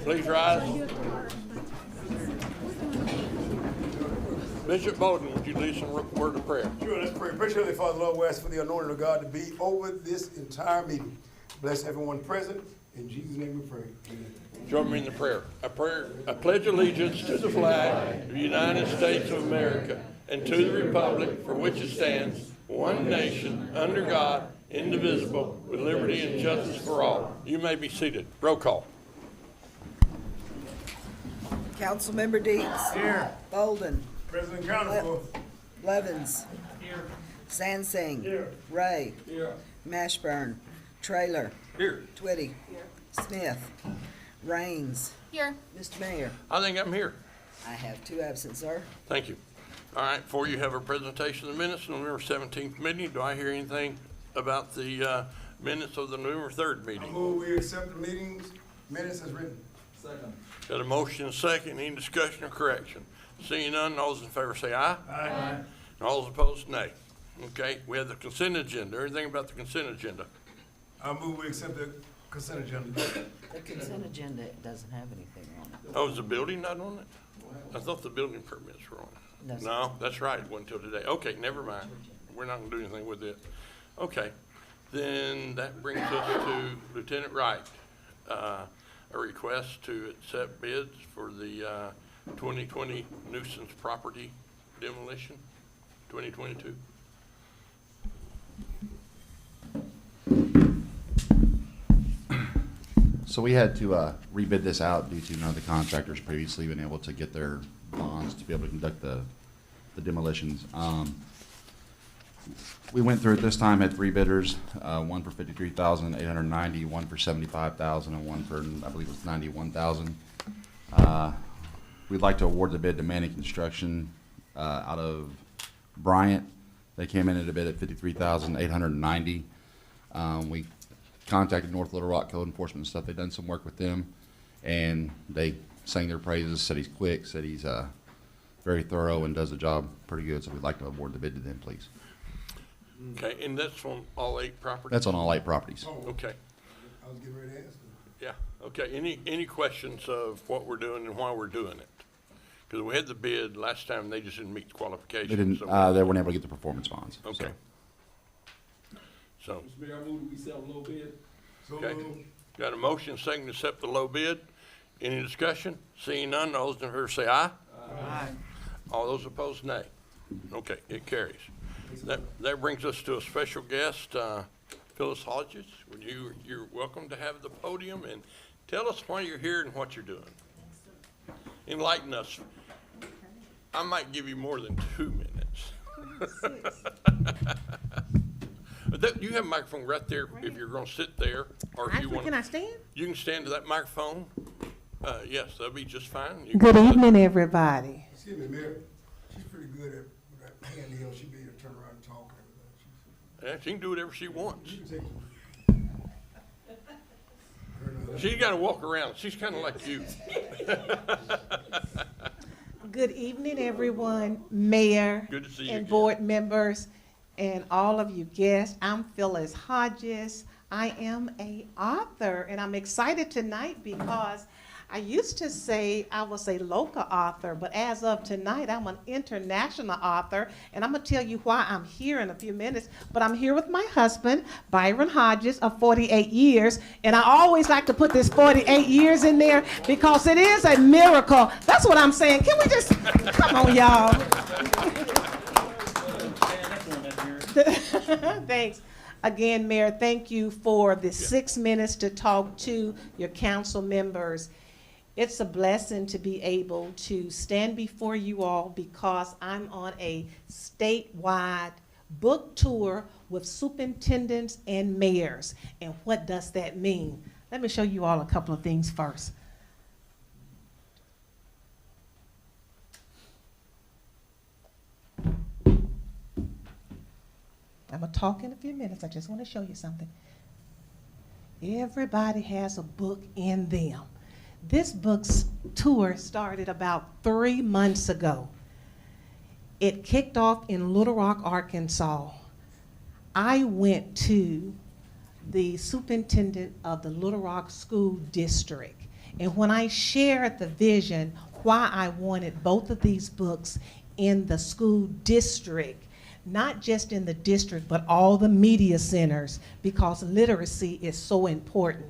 Please rise. Bishop Bowden, would you lead some word of prayer? Sure, let's pray. Precious Heavenly Father, Lord, we ask for the anointing of God to be over this entire meeting. Bless everyone present. In Jesus' name we pray. Amen. Join me in the prayer. I pledge allegiance to the flag of the United States of America and to the republic for which it stands, one nation, under God, indivisible, with liberty and justice for all. You may be seated. Roll call. Councilmember Deeds. Here. Bolden. President Council. Levins. Here. Sansing. Here. Ray. Here. Mashburn. Trailer. Here. Twitty. Smith. Raines. Here. Mr. Mayor. I think I'm here. I have two absent, sir. Thank you. All right, before you have a presentation of the minutes of the November 17th meeting, do I hear anything about the minutes of the November 3rd meeting? Move we accept the meetings, minutes as written. Second. Got a motion and a second. Any discussion or correction? Seeing none, all those in favor say aye. Aye. And all those opposed, nay. Okay, we have the consent agenda. Everything about the consent agenda. I move we accept the consent agenda. The consent agenda doesn't have anything on it. Oh, is the building not on it? I thought the building permits were on it. No, that's right. It wasn't until today. Okay, never mind. We're not gonna do anything with it. Okay, then that brings us to Lieutenant Wright. A request to accept bids for the 2020 nuisance property demolition, 2022. So we had to rebid this out due to none of the contractors previously been able to get their bonds to be able to conduct the demolitions. We went through it this time, had three bidders, one for $53,890, one for $75,000, and one for, I believe it was $91,000. We'd like to award the bid to Manning Construction out of Bryant. They came in at a bid at $53,890. We contacted North Little Rock Code Enforcement and stuff. They've done some work with them, and they sang their praises, said he's quick, said he's very thorough and does the job pretty good, so we'd like to award the bid to them, please. Okay, and that's on all 8 properties? That's on all 8 properties. Okay, I was getting ready to ask. yeah, okay. Any questions of what we're doing and why we're doing it? Because we had the bid last time, they just didn't meet the qualifications. They didn't, so- they weren't able to get the performance bonds. so. Okay. So, Mr. Mayor, I move that we sell a little bit. So okay, moved. got a motion, second to accept the low bid. Any discussion? Seeing none, all those in favor say aye. Aye. All those opposed, nay. Okay, it carries. That brings us to a special guest, Phyllis Hodges. You're welcome to have the podium, and tell us why you're here and what you're doing. Enlighten us. I might give you more than 2 minutes. But you have a microphone right there if you're gonna sit there, or if you Actually, want. can I stand? You can stand to that microphone. Yes, that'll be just fine. Good evening, everybody. Excuse me, Mayor. She's pretty good at with that hand deal. She'd be able to turn around and talk and Yeah, she can do whatever she wants. everything. She can take. She's got to walk around. She's kind of like you. Good evening, everyone, Mayor Good to see you and again. board members and all of you guests. I'm Phyllis Hodges. I am an author, and I'm excited tonight because I used to say I was a local author, but as of tonight, I'm an international author, and I'm gonna tell you why I'm here in a few minutes. But I'm here with my husband, Byron Hodges, of 48 years, and I always like to put this 48 years in there because it is a miracle. That's what I'm saying. Can we just, come on, y'all. Thanks. Again, Mayor, thank you for the 6 minutes to talk to your council members. It's a blessing to be able to stand before you all because I'm on a statewide book tour with superintendents and mayors. And what does that mean? Let me show you all a couple of things first. I'm gonna talk in a few minutes. I just want to show you something. Everybody has a book in them. This book's tour started about 3 months ago. It kicked off in Little Rock, Arkansas. I went to the superintendent of the Little Rock School District. And when I shared the vision, why I wanted both of these books in the school district, not just in the district, but all the media centers, because literacy is so important.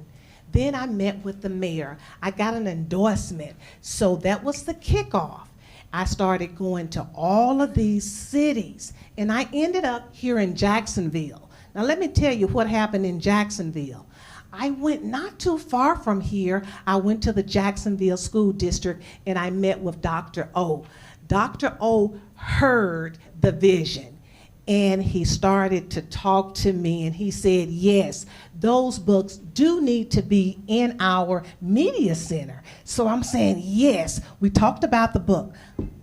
Then I met with the mayor. I got an endorsement. So that was the kickoff. I started going to all of these cities, and I ended up here in Jacksonville. Now let me tell you what happened in Jacksonville. I went not too far from here. I went to the Jacksonville School District, and I met with Dr. O. Dr. O heard the vision. And he started to talk to me, and he said, yes, those books do need to be in our media center. So I'm saying, yes, we talked about the book.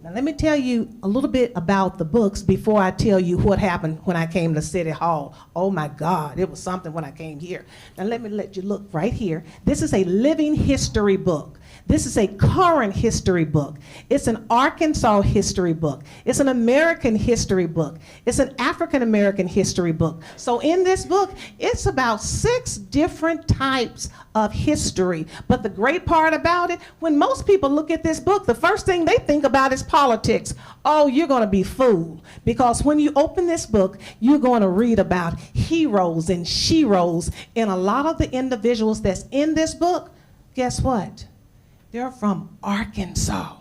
Now let me tell you a little bit about the books before I tell you what happened when I came to City Hall. Oh my God, it was something when I came here. Now let me let you look right here. This is a living history book. This is a current history book. It's an Arkansas history book. It's an American history book. It's an African American history book. So in this book, it's about 6 different types of history. But the great part about it, when most people look at this book, the first thing they think about is politics. Oh, you're going to be fooled. Because when you open this book, you're going to read about heroes and sheroes. And a lot of the individuals that's in this book, guess what? They're from Arkansas.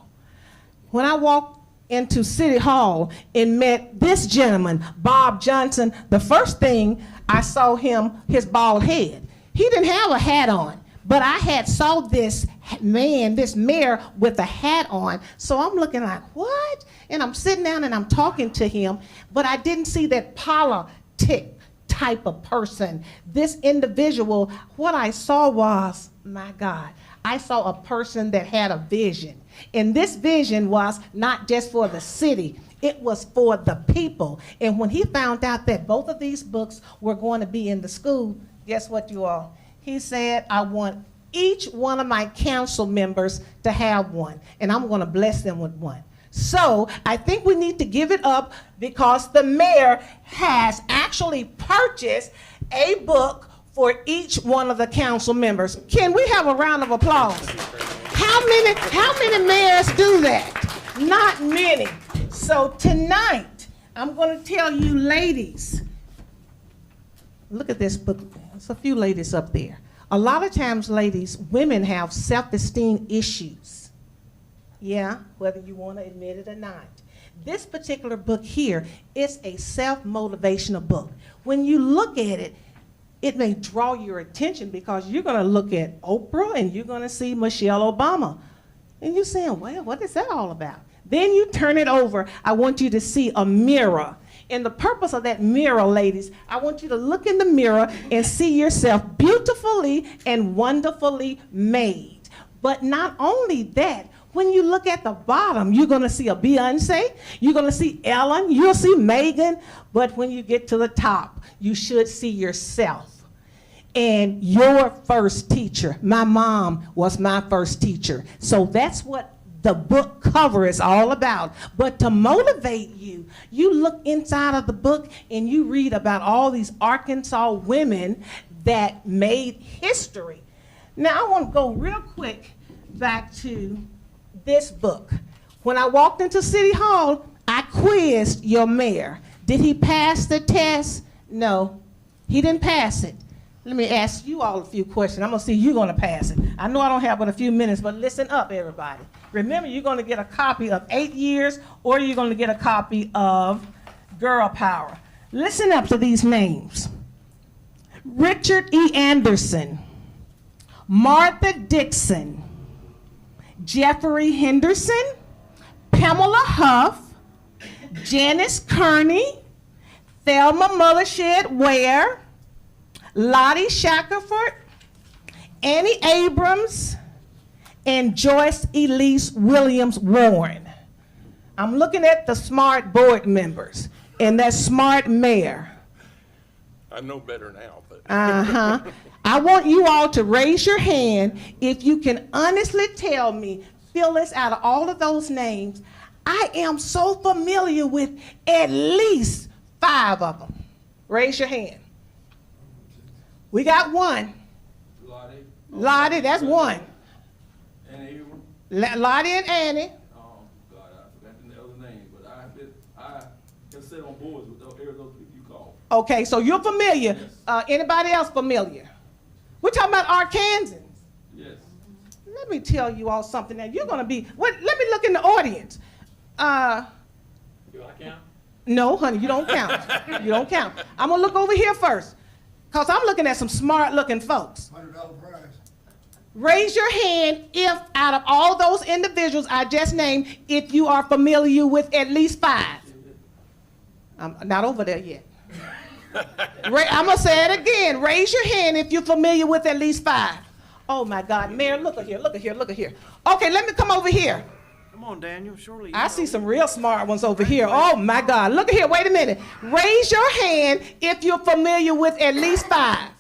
When I walked into City Hall and met this gentleman, Bob Johnson, the first thing I saw him, his bald head. He didn't have a hat on, but I had saw this man, this mayor with a hat on. So I'm looking like, what? And I'm sitting down and I'm talking to him, but I didn't see that politic type of person. This individual, what I saw was, my God, I saw a person that had a vision. And this vision was not just for the city, it was for the people. And when he found out that both of these books were going to be in the school, guess what, you all? He said, I want each one of my council members to have one, and I'm going to bless them with one. So I think we need to give it up because the mayor has actually purchased a book for each one of the council members. Can we have a round of applause? How many mayors do that? Not many. So tonight, I'm going to tell you ladies, look at this book. There's a few ladies up there. A lot of times, ladies, women have self-esteem issues. Yeah, whether you want to admit it or not. This particular book here is a self-motivational book. When you look at it, it may draw your attention because you're going to look at Oprah and you're going to see Michelle Obama. And you're saying, well, what is that all about? Then you turn it over. I want you to see a mirror. And the purpose of that mirror, ladies, I want you to look in the mirror and see yourself beautifully and wonderfully made. But not only that, when you look at the bottom, you're going to see a Beyonce, you're going to see Ellen, you'll see Megan, but when you get to the top, you should see yourself. And your first teacher, my mom was my first teacher. So that's what the book cover is all about. But to motivate you, you look inside of the book and you read about all these Arkansas women that made history. Now I want to go real quick back to this book. When I walked into City Hall, I quizzed your mayor. Did he pass the test? No, he didn't pass it. Let me ask you all a few questions. I'm going to see you're going to pass it. I know I don't have but a few minutes, but listen up, everybody. Remember, you're going to get a copy of 8 Years, or you're going to get a copy of Girl Power. Listen up to these names. Richard E. Anderson, Martha Dixon, Jeffrey Henderson, Pamela Huff, Janice Kearney, Thelma Mothershed Ware, Lottie Shackelford, Annie Abrams, and Joyce Elise Williams Warren. I'm looking at the smart board members and that smart mayor. I know better now, but. I want you all to raise your hand if you can honestly tell me, Phyllis, out of all of those names, I am so familiar with at least 5 of them. Raise your hand. We got one. Lottie, that's one. And Abram, Lottie and Annie. God, I forgot the other name, but I can sit on boards with those people you call. Okay, so you're familiar. Yes. Anybody else familiar? We're talking about Arkansans. Yes. Let me tell you all something now. You're gonna be, let me look in the audience. Do I count? No, honey, you don't count. You don't count. I'm gonna look over here first, cause I'm looking at some smart looking folks. $100 prize. Raise your hand if out of all those individuals I just named, if you are familiar with at least 5. I'm not over there yet. I'm gonna say it again. Raise your hand if you're familiar with at least 5. Oh my God, Mayor, look at here, look at here, look at here. Okay, let me come over here. Come on, Daniel, surely. I see some real smart ones over here. Oh my God, look at here, wait a minute. Raise your hand if you're familiar with at least 5.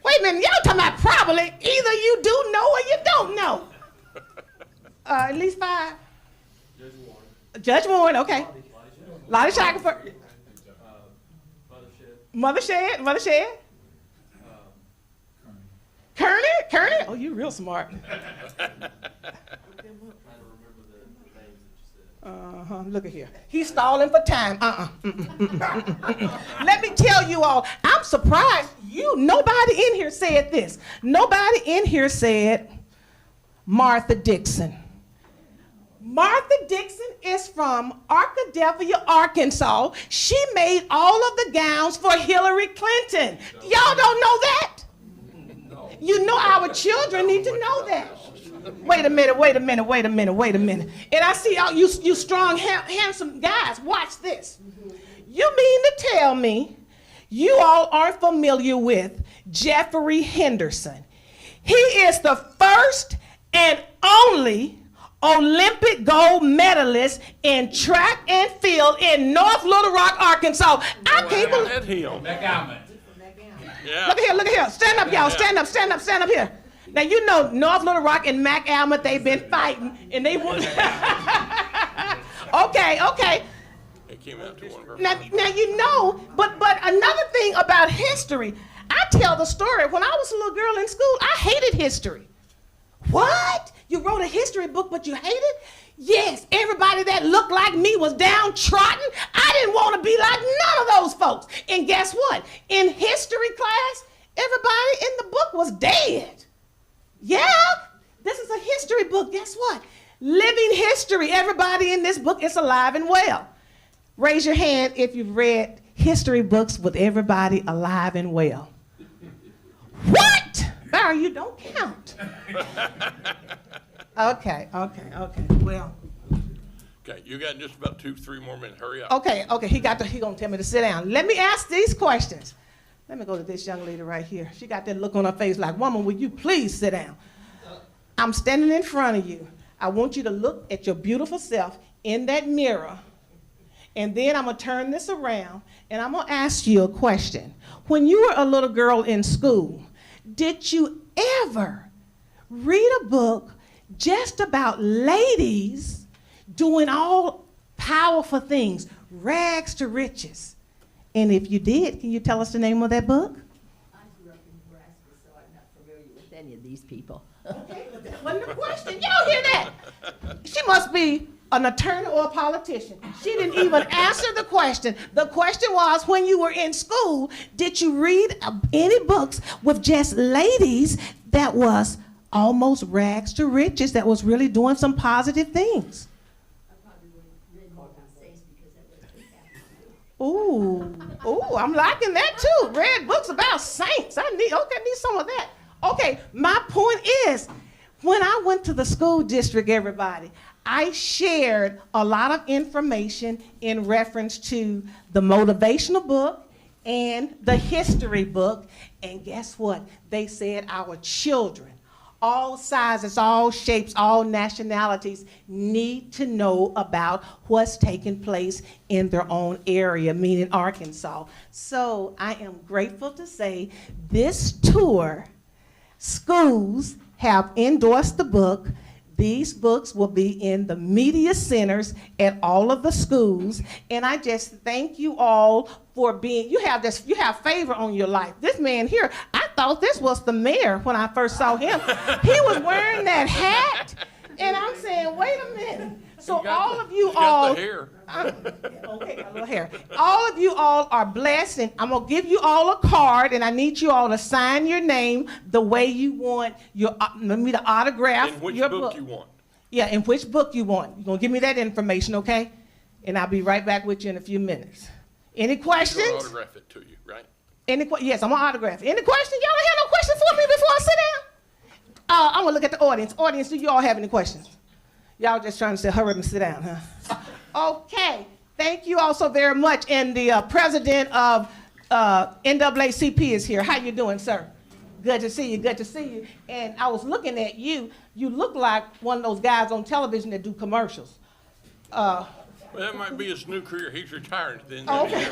Wait a minute, y'all talking about probably. Either you do know or you don't know. At least 5. Judge Warren, okay. Lottie Shackelford. Mother Shed. Kearney? Oh, you real smart. Look at here. He's stalling for time. Let me tell you all, I'm surprised nobody in here said this. Nobody in here said Martha Dixon. Martha Dixon is from Arkadelphia, Arkansas. She made all of the gowns for Hillary Clinton. Y'all don't know that? You know our children need to know that. Wait a minute. And I see all you strong, handsome guys, watch this. You mean to tell me you all aren't familiar with Jeffrey Henderson? He is the first and only Olympic gold medalist in track and field in North Little Rock, Arkansas. I can't believe him. Yeah. Look at here. Stand up, y'all. Stand up here. Now, you know North Little Rock and McAlmont, they've been fighting, and they won. Okay. It came out to one. Now you know, but another thing about history, I tell the story. When I was a little girl in school, I hated history. What? You wrote a history book, but you hated? Yes, everybody that looked like me was downtrodden. I didn't want to be like none of those folks. And guess what? In history class, everybody in the book was dead. Yeah, this is a history book. Guess what? Living history. Everybody in this book is alive and well. Raise your hand if you've read history books with everybody alive and well. What? Barry, you don't count. Okay. Well. Okay, you got just about 2-3 more minutes. Hurry up. Okay. He gonna tell me to sit down. Let me ask these questions. Let me go to this young lady right here. She got that look on her face like, woman, will you please sit down? I'm standing in front of you. I want you to look at your beautiful self in that mirror. And then I'm gonna turn this around and I'm gonna ask you a question. When you were a little girl in school, did you ever read a book just about ladies doing all powerful things, rags to riches? And if you did, can you tell us the name of that book? I grew up in Nebraska, so I'm not familiar with any of these people. Okay, but that wasn't the question. Y'all hear that? She must be an attorney or a politician. She didn't even answer the question. The question was, when you were in school, did you read any books with just ladies that was almost rags to riches, that was really doing some positive things? I probably would have read more about sex because that would have been happening. Ooh, I'm liking that too. Read books about saints. I need some of that. Okay, my point is, when I went to the school district, everybody, I shared a lot of information in reference to the motivational book and the history book. And guess what? They said our children, all sizes, all shapes, all nationalities, need to know about what's taking place in their own area, meaning Arkansas. So I am grateful to say this tour, schools have endorsed the book. These books will be in the media centers at all of the schools. And I just thank you all for being, you have favor on your life. This man here, I thought this was the mayor when I first saw him. He was wearing that hat. And I'm saying, wait a minute. So all of you all, got the hair. okay, got a little hair. All of you all are blessed, and I'm gonna give you all a card, and I need you all to sign your name the way you want me to autograph In which your book you want? Yeah, in which book you want. You're gonna give me that information, okay? And I'll be right back with you in a few minutes. Any You'll questions? autograph it to you, right? Yes, I'm gonna autograph it. Any questions? Y'all don't have no questions for me before I sit down? I'm gonna look at the audience. Audience, do you all have any questions? Y'all just trying to say, hurry up and sit down, huh? Okay, thank you all so very much. And the president of NAACP is here. How you doing, sir? Good to see you, good to see you. And I was looking at you. You look like one of those guys on television that do commercials. Well, that might be his new career. He's retiring at the end of the year.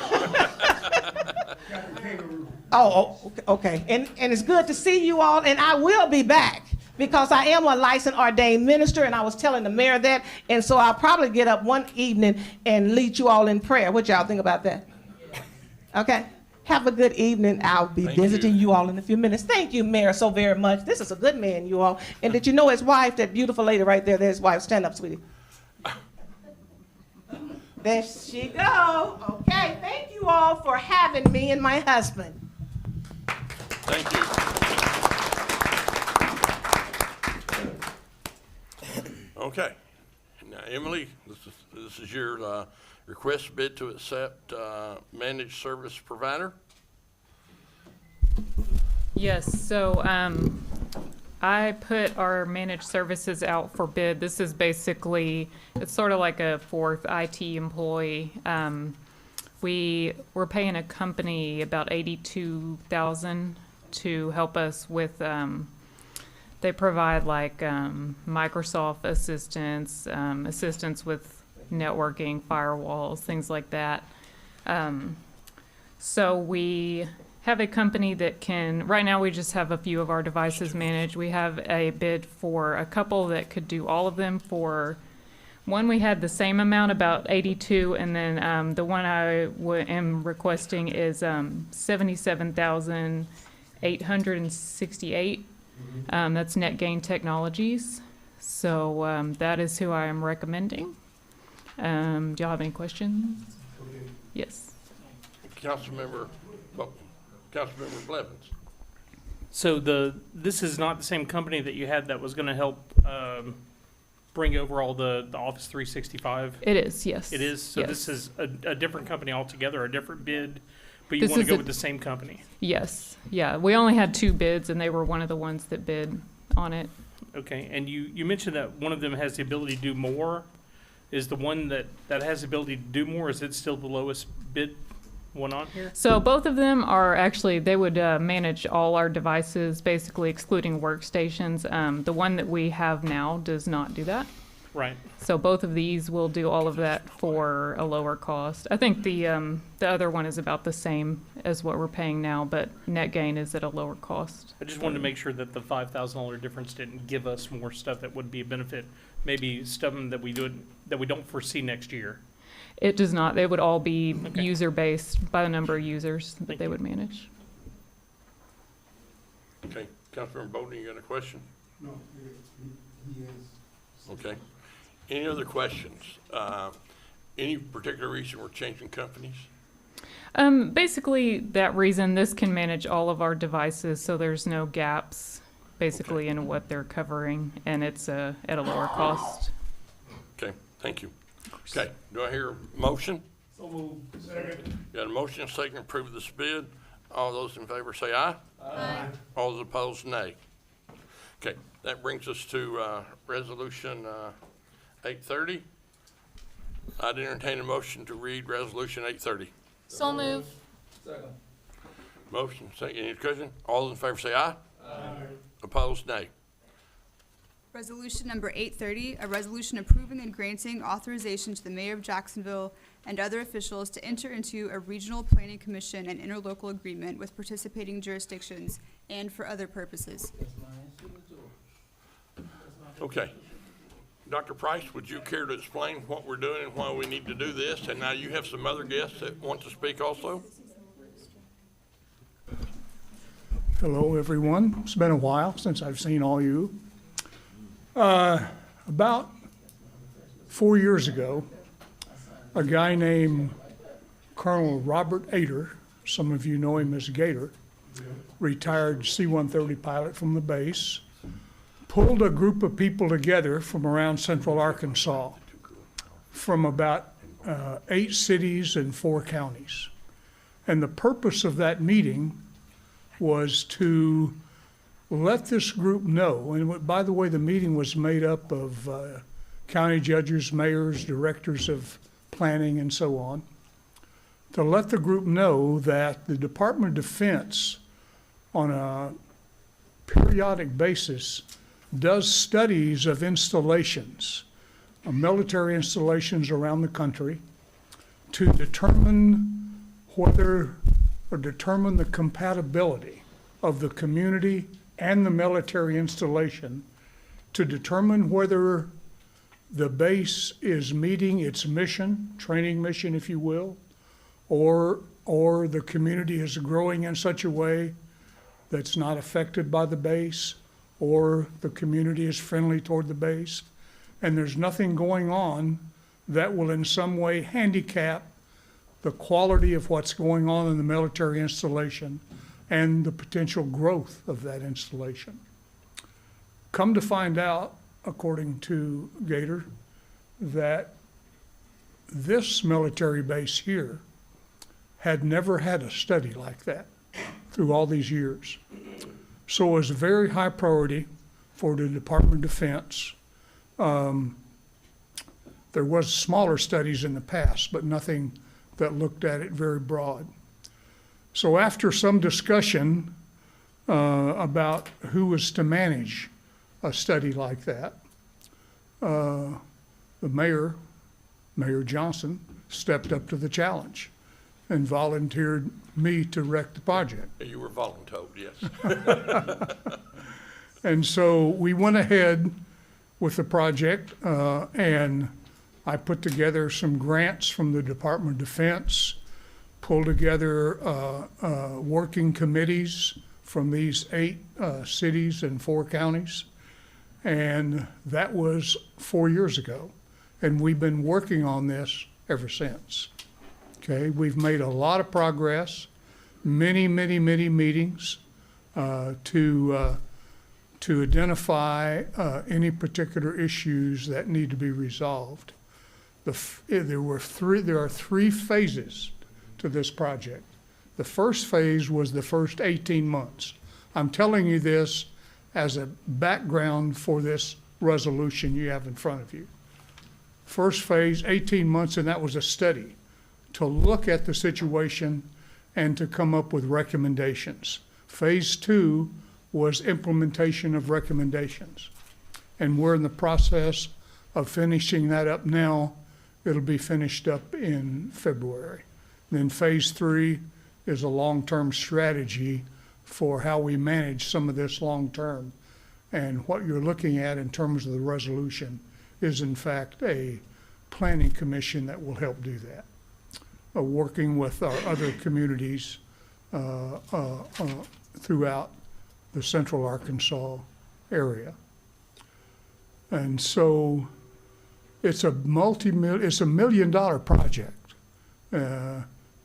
Okay. And it's good to see you all, and I will be back because I am a licensed ordained minister, and I was telling the mayor that, and so I'll probably get up one evening and lead you all in prayer. What y'all think about that? Okay? Have a good evening. I'll be visiting you all in a few minutes. Thank you, Mayor, so very much. This is a good man, you all. And did you know his wife, that beautiful lady right there, there's his wife. Stand up, sweetie. There she go. Okay, thank you all for having me and my husband. Thank you. Okay. Now, Emily, this is your request bid to accept managed service provider. Yes, so I put our managed services out for bid. This is basically, it's sort of like a fourth IT employee. We were paying a company about $82,000 to help us with, they provide like Microsoft assistance, assistance with networking, firewalls, things like that. So we have a company that can, right now we just have a few of our devices managed. We have a bid for a couple that could do all of them. For one, we had the same amount, about 82, and then the one I am requesting is 77,868. That's NetGain Technologies. So that is who I am recommending. Do y'all have any questions? Yes. Councilmember Blevins. So this is not the same company that you had that was going to help bring over all the Office 365? It is, yes. It is? So yes. This is a different company altogether, a different bid, but you want to go with the same company? Yes. Yeah. We only had 2 bids, and they were one of the ones that bid on it. Okay. And you mentioned that one of them has the ability to do more. Is the one that has the ability to do more, is it still the lowest bid one on here? So both of them are actually, they would manage all our devices, basically excluding workstations. The one that we have now does not do that. Right. So both of these will do all of that for a lower cost. I think the other one is about the same as what we're paying now, but NetGain is at a lower cost. I just wanted to make sure that the $5,000 difference didn't give us more stuff that would be a benefit. Maybe stuff that we don't foresee next year. It does not. They would all be Okay. user-based by the number of users that Thank they you. would manage. Okay. Councilmember Bowden, you got a question? No, he is. Okay. Any other questions? Any particular reason we're changing companies? Basically, that reason, this can manage all of our devices, so there's no gaps, basically, in what they're covering, and it's at a lower cost. Okay, thank you. Okay, do I hear a motion? So moved. Second. Got a motion, second, to approve this bid. All those in favor say aye. Aye. All those opposed, nay. Okay, that brings us to resolution 830. I'd entertain a motion to read resolution 830. So move. Second. Motion, second, any discussion? All those in favor say aye. Aye. Opposed, nay. Resolution number 830, a resolution approving and granting authorization to the mayor of Jacksonville and other officials to enter into a regional planning commission and interlocal agreement with participating jurisdictions and for other purposes. Okay, Dr. Price, would you care to explain what we're doing and why we need to do this? And now you have some other guests that want to speak also? Hello, everyone. It's been a while since I've seen all you. About 4 years ago, a guy named Colonel Robert Ader, some of you know him as Gator, retired C-130 pilot from the base, pulled a group of people together from around central Arkansas, from about 8 cities and 4 counties. And the purpose of that meeting was to let this group know, and by the way, the meeting was made up of county judges, mayors, directors of planning, and so on, to let the group know that the Department of Defense, on a periodic basis, does studies of installations, of military installations around the country, to determine whether or determine the compatibility of the community and the military installation, to determine whether the base is meeting its mission, training mission, if you will, or the community is growing in such a way that's not affected by the base, or the community is friendly toward the base, and there's nothing going on that will in some way handicap the quality of what's going on in the military installation and the potential growth of that installation. Come to find out, according to Gator, that this military base here had never had a study like that through all these years. So it was a very high priority for the Department of Defense. There was smaller studies in the past, but nothing that looked at it very broad. So after some discussion about who was to manage a study like that, the Mayor Johnson, stepped up to the challenge and volunteered me to wreck the project. You were voluntold, yes. And so we went ahead with the project, and I put together some grants from the Department of Defense, pulled together working committees from these 8 cities and 4 counties, and that was 4 years ago. And we've been working on this ever since. Okay, we've made a lot of progress, many meetings to identify any particular issues that need to be resolved. There are 3 phases to this project. The first phase was the first 18 months. I'm telling you this as a background for this resolution you have in front of you. First phase, 18 months, and that was a study to look at the situation and to come up with recommendations. Phase 2 was implementation of recommendations. And we're in the process of finishing that up now. It'll be finished up in February. Then phase 3 is a long-term strategy for how we manage some of this long-term. And what you're looking at in terms of the resolution is in fact a planning commission that will help do that. Working with our other communities throughout the central Arkansas area. And so it's a $1 million project.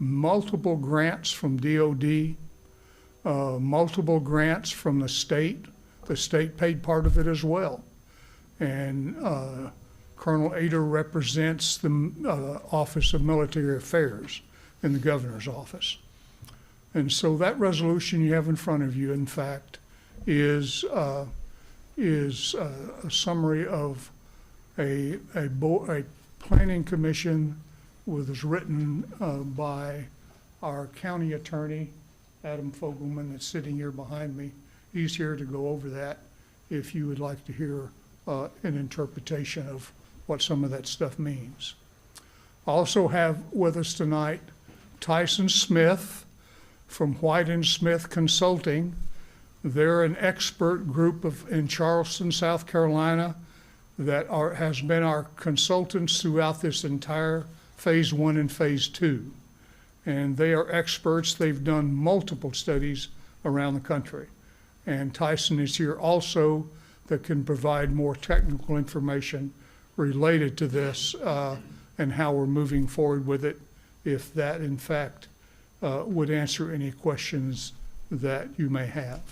Multiple grants from DOD, multiple grants from the state. The state paid part of it as well. And Colonel Ader represents the Office of Military Affairs in the governor's office. And so that resolution you have in front of you, in fact, is a summary of a planning commission was written by our county attorney, Adam Fogelman, that's sitting here behind me. He's here to go over that if you would like to hear an interpretation of what some of that stuff means. Also have with us tonight Tyson Smith from White and Smith Consulting. They're an expert group in Charleston, South Carolina. that has been our consultants throughout this entire phase 1 and phase 2. And they are experts. They've done multiple studies around the country. And Tyson is here also that can provide more technical information related to this and how we're moving forward with it, if that in fact would answer any questions that you may have.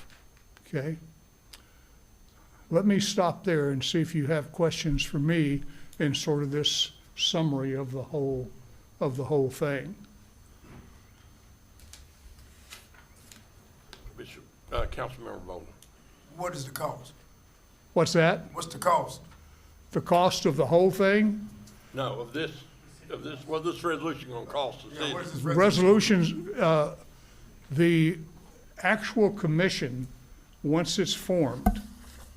Okay? Let me stop there and see if you have questions for me in sort of this summary of the whole thing. Bishop, Councilmember Bowman. What is the cost? What's that? What's the cost? The cost of the whole thing? No, of this, what this resolution gonna cost the Yeah, city? what is this resolution? Resolutions, the actual commission, once it's formed,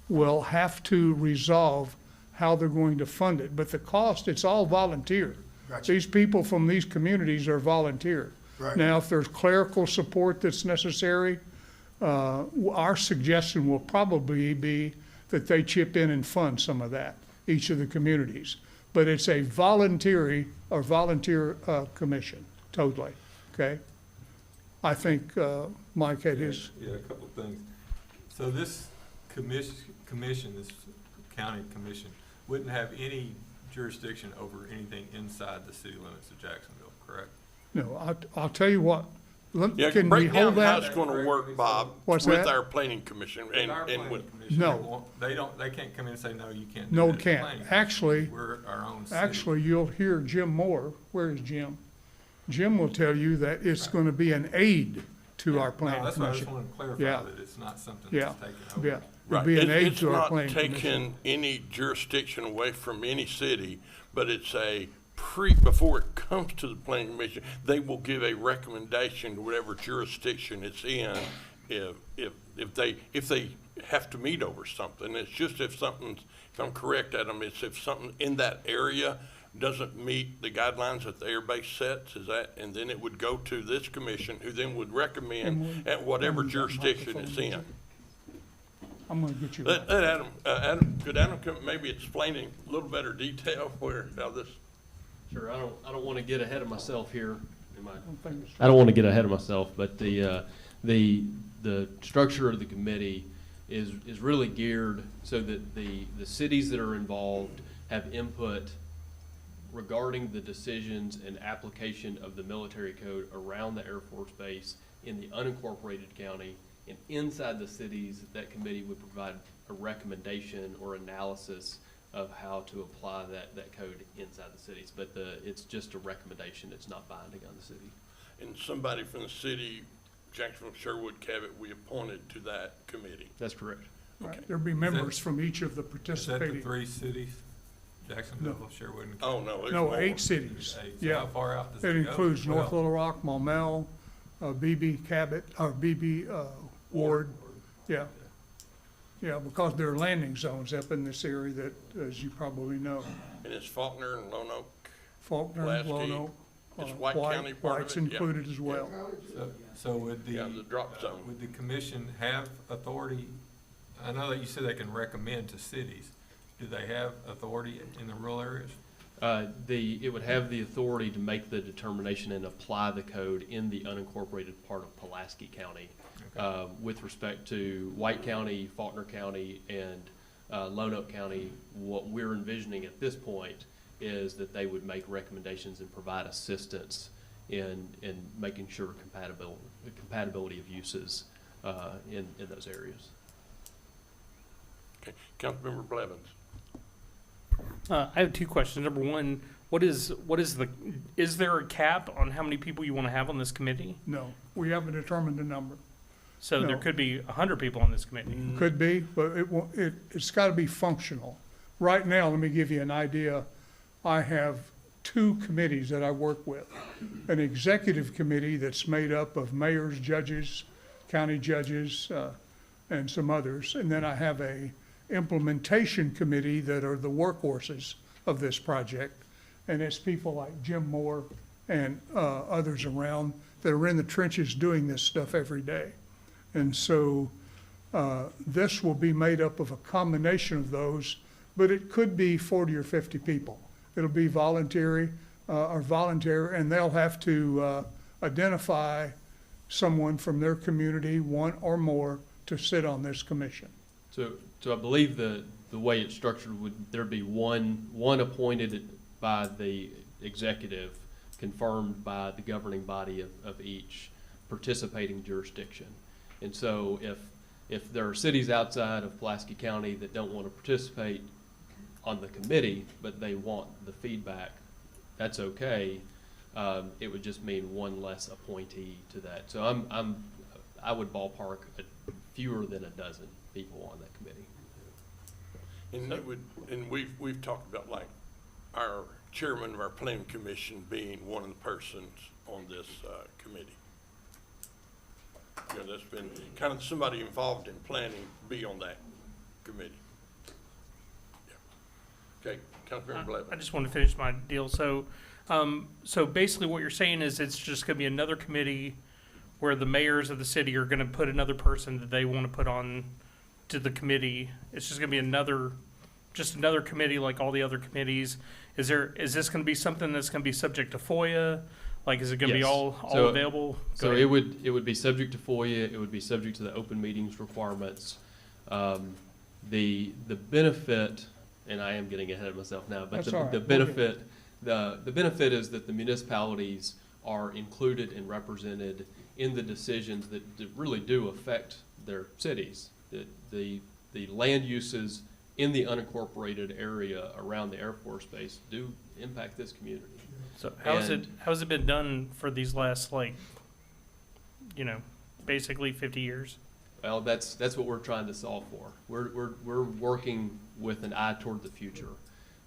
will have to resolve how they're going to fund it. But the cost, it's all volunteer. Gotcha. These people from these communities are volunteer. Right. Now, if there's clerical support that's necessary, our suggestion will probably be that they chip in and fund some of that, each of the communities. But it's a volunteer commission, totally, okay? I think Mike had his, Yeah, a couple of things. So this commission, this county commission, wouldn't have any jurisdiction over anything inside the city limits of Jacksonville, correct? no, I'll tell you what, Yeah, can we break down hold how that? it's gonna work, Bob, What's with that? our planning commission With our and planning with, commission, No. they can't come in and say, no, you can't do No, that as can't. planning commission. Actually- We're our own city. Actually, you'll hear Jim Moore, where is Jim? Jim will tell you that it's gonna be an aid to our No, planning that's why I just commission. wanted to clarify Yeah. that it's not something Yeah, that's taken over. yeah. It'll right, be an aid it's to our not planning commission. taking any jurisdiction away from any city, but it's before it comes to the planning commission, they will give a recommendation to whatever jurisdiction it's in, if they have to meet over something. It's just if I'm correct, Adam, it's if something in that area doesn't meet the guidelines that the air base sets, and then it would go to this commission, who then would recommend at whatever jurisdiction it's in. I'm gonna get you. Let Adam, could Adam come maybe explain in a little better detail how this? Sure, I don't want to get ahead of myself here. I I don't want to get ahead of myself, but the structure of the committee is really geared so that the cities that are involved have input regarding the decisions and application of the military code around the Air Force Base in the unincorporated county. And inside the cities, that committee would provide a recommendation or analysis of how to apply that code inside the cities. But it's just a recommendation, it's not binding on the city. And somebody from the city, Jacksonville, Sherwood, Cabot, we appointed to that committee. That's correct. Right, there'll be members from each of the Is that the participating. 3 cities? Jacksonville, Sherwood, and. Oh, no, there's No, more. 8 cities, Eight. So yeah. how far out does It it go? includes North 12. Little Rock, Maumelle, BB Cabot, or BB Ward, yeah. Yeah, because there are landing zones up in this area that, as you probably know, And it's Faulkner and Lone Oak. Faulkner, Pulaski. Lone Oak. Is White County part of White's it? Yeah. included as well. So would Yeah, the drop zone. would the commission have authority? I know that you said they can recommend to cities. Do they have authority in the rural areas? It would have the authority to make the determination and apply the code in the unincorporated part of Pulaski County. With respect to White County, Faulkner County, and Lone Oak County, what we're envisioning at this point is that they would make recommendations and provide assistance in making sure compatibility of uses in those areas. Okay, Councilmember Blevins. I have 2 questions. Number one, is there a cap on how many people you want to have on this committee? No, we haven't determined the number. So there No. could be 100 people on this committee. Could be, but it's gotta be functional. Right now, let me give you an idea. I have 2 committees that I work with. An executive committee that's made up of mayors, judges, county judges, and some others. And then I have a implementation committee that are the workhorses of this project. And it's people like Jim Moore and others around that are in the trenches doing this stuff every day. And so this will be made up of a combination of those but it could be 40 or 50 people. It'll be voluntary, and they'll have to identify someone from their community, one or more, to sit on this commission. So I believe the way it's structured would, there'd be one appointed by the executive, confirmed by the governing body of each participating jurisdiction. And so if there are cities outside of Pulaski County that don't want to participate on the committee, but they want the feedback, that's okay. It would just mean one less appointee to that. So I would ballpark fewer than a dozen people on that committee. And that would, and we've talked about like our chairman of our planning commission being one of the persons on this committee. You know, that's been kind of somebody involved in planning be on that committee. Yeah. Okay, Councilmember Blevins. I just want to finish my deal. So basically what you're saying is it's just going to be another committee where the mayors of the city are going to put another person that they want to put on to the committee. It's just going to be another committee like all the other committees. Is this going to be something that's going to be subject to FOIA? Like, is it going to be all available? So it would be subject to FOIA. It would be subject to the open meetings requirements. The benefit, and I am getting ahead of myself now, but the benefit is that the municipalities are included and represented in the decisions that really do affect their cities. The land uses in the unincorporated area around the Air Force Base do impact this community. So how's it been done for these last, like, basically 50 years? Well, that's what we're trying to solve for. We're working with an eye toward the future,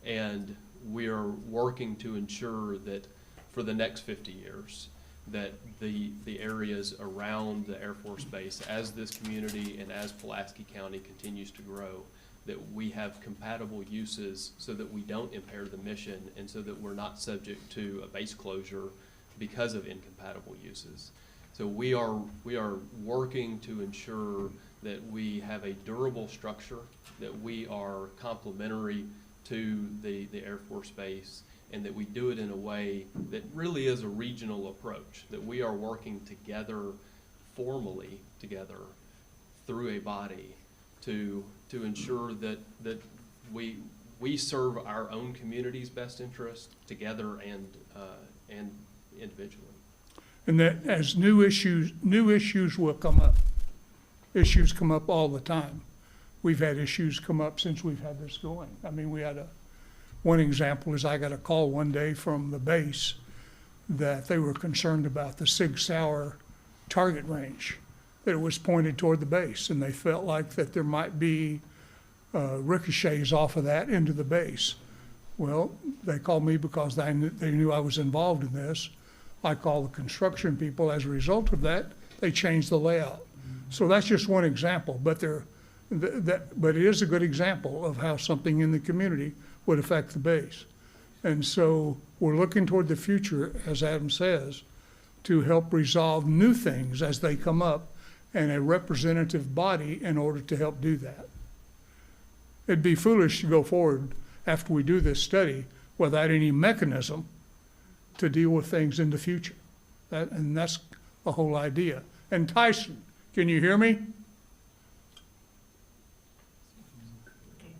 and we are working to ensure that for the next 50 years, that the areas around the Air Force Base, as this community and as Pulaski County continues to grow, that we have compatible uses so that we don't impair the mission and so that we're not subject to a base closure because of incompatible uses. So we are working to ensure that we have a durable structure, that we are complementary to the Air Force Base, and that we do it in a way that really is a regional approach, that we are working together, formally together, through a body to ensure that we serve our own community's best interest together and individually. And that as new issues will come up. Issues come up all the time. We've had issues come up since we've had this going. I mean, one example is I got a call one day from the base that they were concerned about the Sig Sauer target range, that it was pointed toward the base, and they felt like that there might be ricochets off of that into the base. Well, they called me because they knew I was involved in this. I called the construction people. As a result of that, they changed the layout. So that's just one example, but it is a good example of how something in the community would affect the base. And so we're looking toward the future, as Adam says, to help resolve new things as they come up, and a representative body in order to help do that. It'd be foolish to go forward after we do this study without any mechanism to deal with things in the future. And that's the whole idea. And Tyson, can you hear me?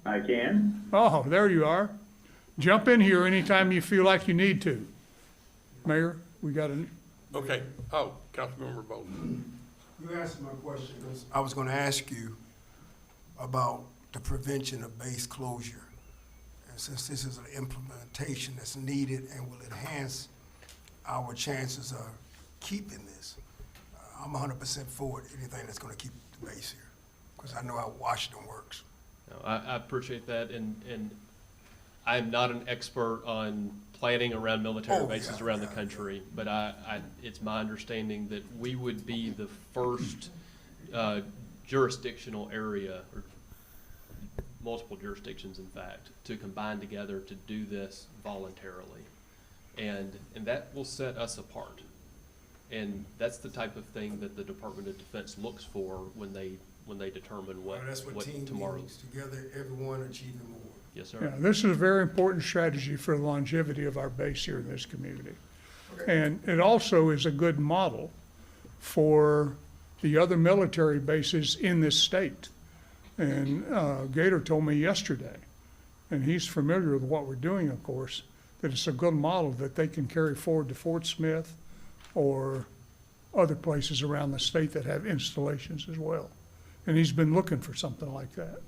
I can. Oh, there you are. Jump in here anytime you feel like you need to. Mayor, we got a... Okay. Oh, Councilmember Bolden. You answered my question. I was going to ask you about the prevention of base closure. And since this is an implementation that's needed and will enhance our chances of keeping this, I'm 100% for anything that's going to keep the base here, because I know how Washington works. No, I appreciate that, and I'm not an expert on planning around military bases around the country, but it's my understanding that we would be the first jurisdictional area, or multiple jurisdictions in fact, to combine together to do this voluntarily. And that will set us apart. And that's the type of thing that the Department of Defense looks for when they when they determine what, That's what what team tomorrow. means, together, everyone achieving more. Yes, sir. Yeah, this is a very important strategy for the longevity of our base here in this community. And it also is a good model for the other military bases in this state. And Gator told me yesterday, and he's familiar with what we're doing, of course, that it's a good model that they can carry forward to Fort Smith or other places around the state that have installations as well. And he's been looking for something like that.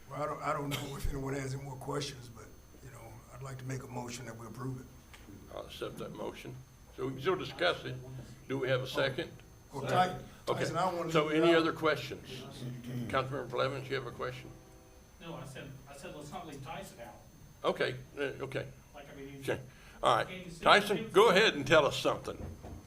Well, I don't know if anyone has any more questions, but, you know, I'd like to make a motion that we approve it. I'll accept that motion. So we can still discuss it. Do we have a second? Well, Tyson, Okay, I don't want to. so any other questions? Councilmember Blevins, you have a question? No, I said let's not leave Tyson out. Okay, okay. Like, I mean, Okay, all right. Tyson, go ahead and tell us something.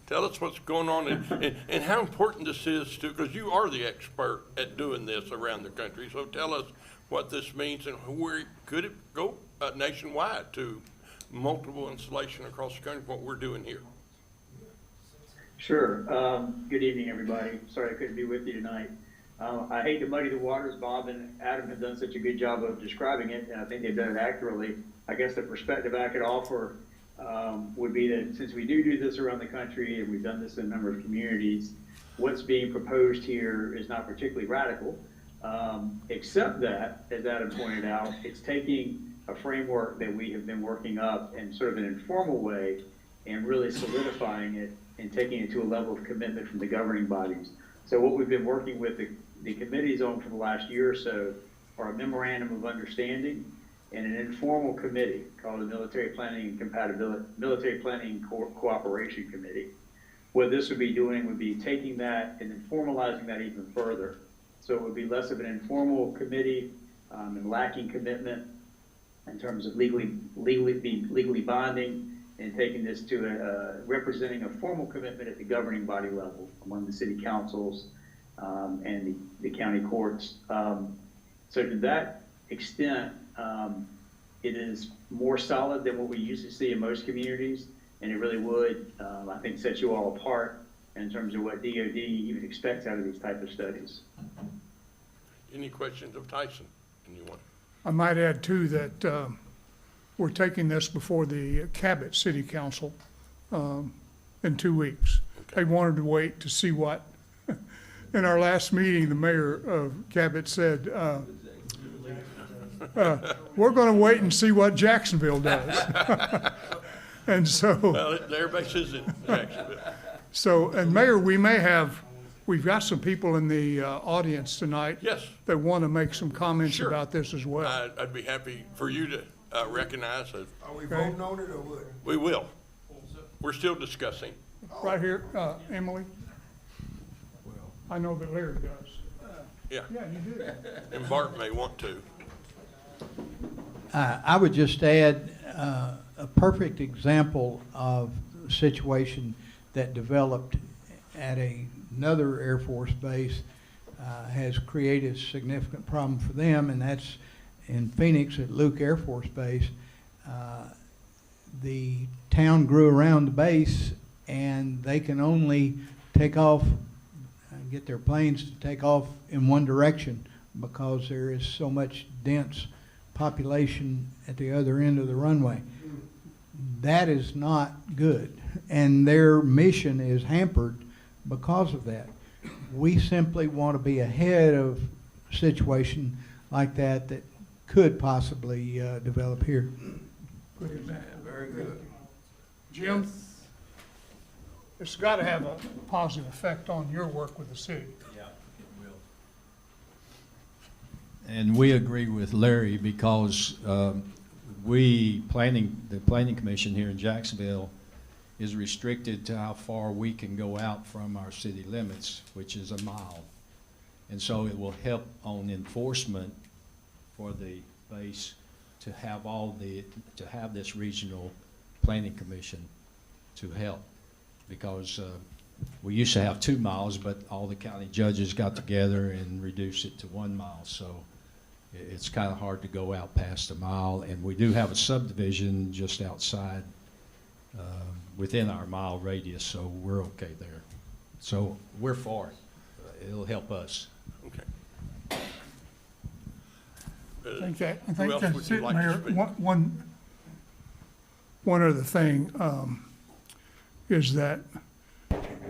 Tell us what's going on and how important this is to, because you are the expert at doing this around the country. So tell us what this means and where could it go nationwide to multiple installation across the country, what we're doing here. Sure. Good evening, everybody. Sorry I couldn't be with you tonight. I hate to muddy the waters. Bob and Adam have done such a good job of describing it, and I think they've done it accurately. I guess the perspective I could offer would be that since we do this around the country, and we've done this in a number of communities, what's being proposed here is not particularly radical, except that, as Adam pointed out, it's taking a framework that we have been working up in sort of an informal way and really solidifying it and taking it to a level of commitment from the governing bodies. So what we've been working with the committees on for the last year or so are a memorandum of understanding and an informal committee called the Military Planning and Compatibility, Military Planning Cooperation Committee. What this would be doing would be taking that and then formalizing that even further. So it would be less of an informal committee and lacking commitment in terms of legally bonding, and taking this to representing a formal commitment at the governing body level among the city councils and the county courts. So to that extent, it is more solid than what we usually see in most communities, and it really would, I think, set you all apart in terms of what DOD even expects out of these type of studies. Any questions of Tyson? Anyone? I might add too that we're taking this before the Cabot City Council in 2 weeks. They wanted to wait to see what, in our last meeting, the mayor of Cabot said, we're going to wait and see what Jacksonville does. And so. Well, their base is in Jacksonville. So, and Mayor, we've got some people in the audience tonight. Yes. That want to make some comments Sure. about this as well. I'd be happy for you to recognize it. Are we voting on it or what? We will. We're still discussing. Right here, Emily. I know that Larry does. Yeah. Yeah, you do. And Bart may want to. I would just add a perfect example of a situation that developed at another Air Force base has created a significant problem for them, and that's in Phoenix at Luke Air Force Base. The town grew around the base, and they can only take off, get their planes to take off in one direction because there is so much dense population at the other end of the runway. That is not good, and their mission is hampered because of that. We simply want to be ahead of a situation like that that could possibly develop here. Good example. Very good. Jim, it's got to have a positive effect on your work with the city. Yeah, it will. And we agree with Larry because the Planning Commission here in Jacksonville is restricted to how far we can go out from our city limits, which is 1 mile. And so it will help on enforcement for the base to have this regional planning commission to help, because we used to have 2 miles, but all the county judges got together and reduced it to 1 mile. So it's kind of hard to go out past 1 mile, and we do have a subdivision just outside within our 1 mile radius, so we're okay there. So we're for it. It'll help us. Okay. I think Who else that's would you it, like to Mayor. speak? One other thing, is that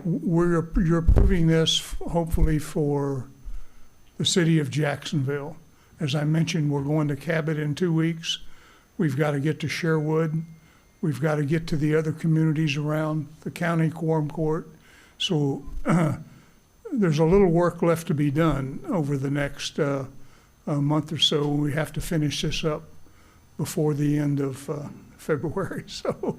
you're approving this hopefully for the city of Jacksonville. As I mentioned, we're going to Cabot in 2 weeks. We've got to get to Sherwood. We've got to get to the other communities around the county quorum court. So there's a little work left to be done over the next month or so. We have to finish this up before the end of February. So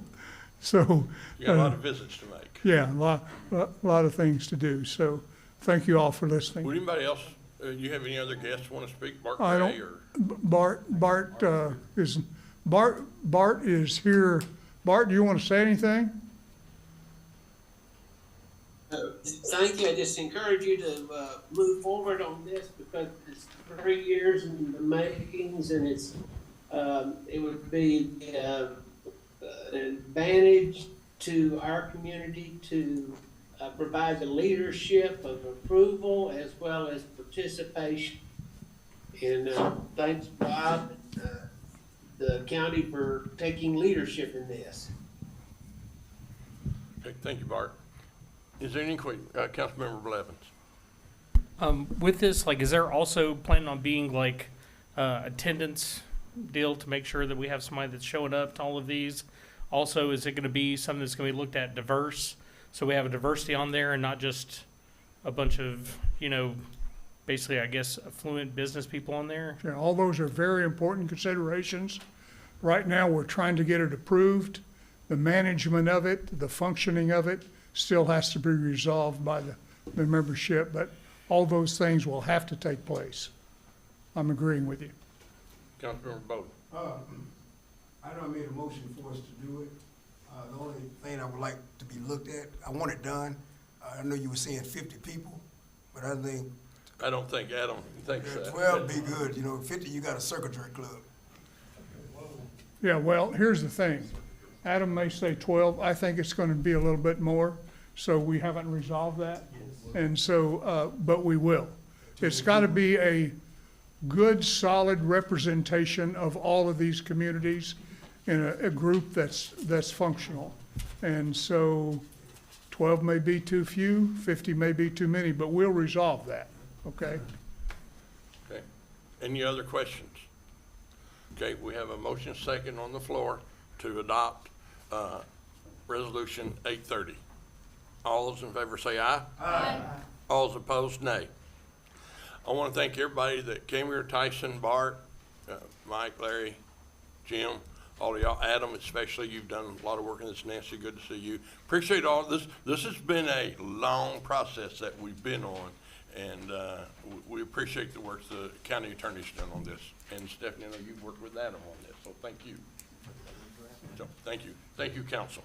You got a lot of visits to make. yeah, a lot of things to do. So thank you all for listening. Would anybody else, you have any other guests want to speak? Bart I Gray don't, or? Bart is here. Bart, do you want to say anything? Thank you. I just encourage you to move forward on this because it's 3 years in the makings, and it's it would be an advantage to our community to provide the leadership of approval as well as participation. And thanks, Bob, the county for taking leadership in this. Okay, thank you, Bart. Is there any Councilmember Blevins? With this, like, is there also planning on being like attendance deal to make sure that we have somebody that's showing up to all of these? Also, is it going to be something that's going to be looked at diverse? So we have a diversity on there and not just a bunch of, basically, I guess, affluent business people on there? Yeah, all those are very important considerations. Right now, we're trying to get it approved. The management of it, the functioning of it, still has to be resolved by the membership, but all those things will have to take place. I'm agreeing with you. Councilmember Bowden. I know I made a motion for us to do it. The only thing I would like to be looked at, I want it done. I know you were saying 50 people, but I think I don't think Adam thinks that. 12 be good. 50, you got a circuitry club. Yeah, well, here's the thing. Adam may say 12. I think it's going to be a little bit more, so we haven't resolved that. And so, but we will. It's got to be a good, solid representation of all of these communities in a group that's functional. And so 12 may be too few, 50 may be too many, but we'll resolve that, okay? Okay. Any other questions? Okay, we have a motion second on the floor to adopt Resolution 830. All those in favor say aye. Aye. All those opposed, nay. I want to thank everybody that came here, Tyson, Bart, Mike, Larry, Jim, all of y'all, Adam especially. You've done a lot of work in this. Nancy, good to see you. Appreciate all this. This has been a long process that we've been on, and we appreciate the work the county attorney's done on this. And Stephanie, I know you've worked with Adam on this, so thank you. So, thank you. Thank you, council.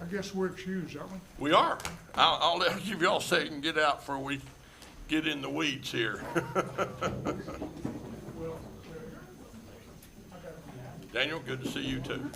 I guess we're excused, aren't we? We are. I'll let you all say and get out before we get in the weeds here. Daniel, good to see you too.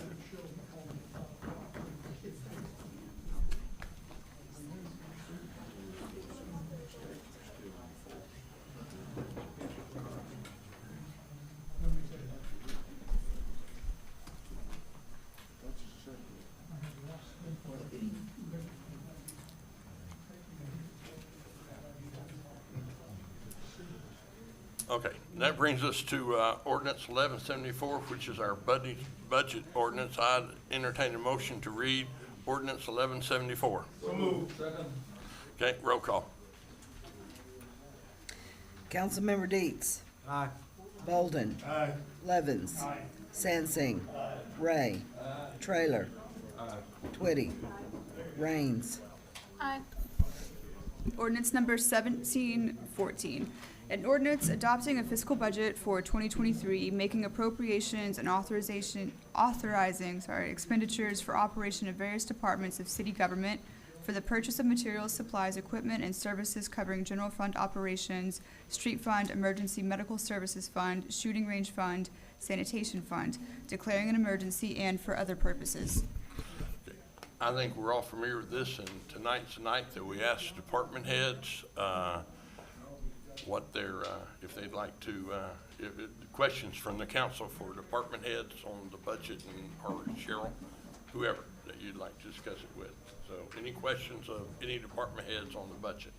Okay, that brings us to ordinance 1174, which is our budget ordinance. I'd entertain a motion to read ordinance 1174. So moved. Second. Okay, roll call. Councilmember Deets. Aye. Bolden. Aye. Levins. Aye. Sansing. Ray. Trailer. Twitty. Raines. Aye. Ordinance number 1714. An ordinance adopting a fiscal budget for 2023, making appropriations and authorizing expenditures for operation of various departments of city government for the purchase of materials, supplies, equipment, and services covering general fund operations, street fund, emergency medical services fund, shooting range fund, sanitation fund, declaring an emergency, and for other purposes. I think we're all familiar with this, and tonight's the night that we ask department heads what their, if they'd like to, questions from the council for department heads on the budget or Cheryl, whoever that you'd like to discuss it with. So any questions of any department heads on the budget?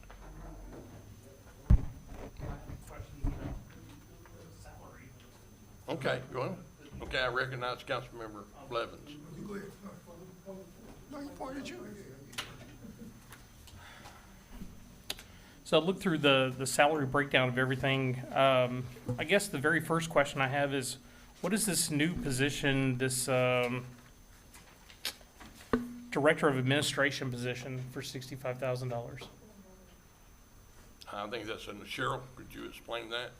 Okay, go on. Okay, I recognize Councilmember Blevins. Go ahead. No, you pointed you. So I looked through the salary breakdown of everything. I guess the very first question I have is, what is this new position, this Director of Administration position for $65,000? I think that's in the Cheryl. Could you explain that?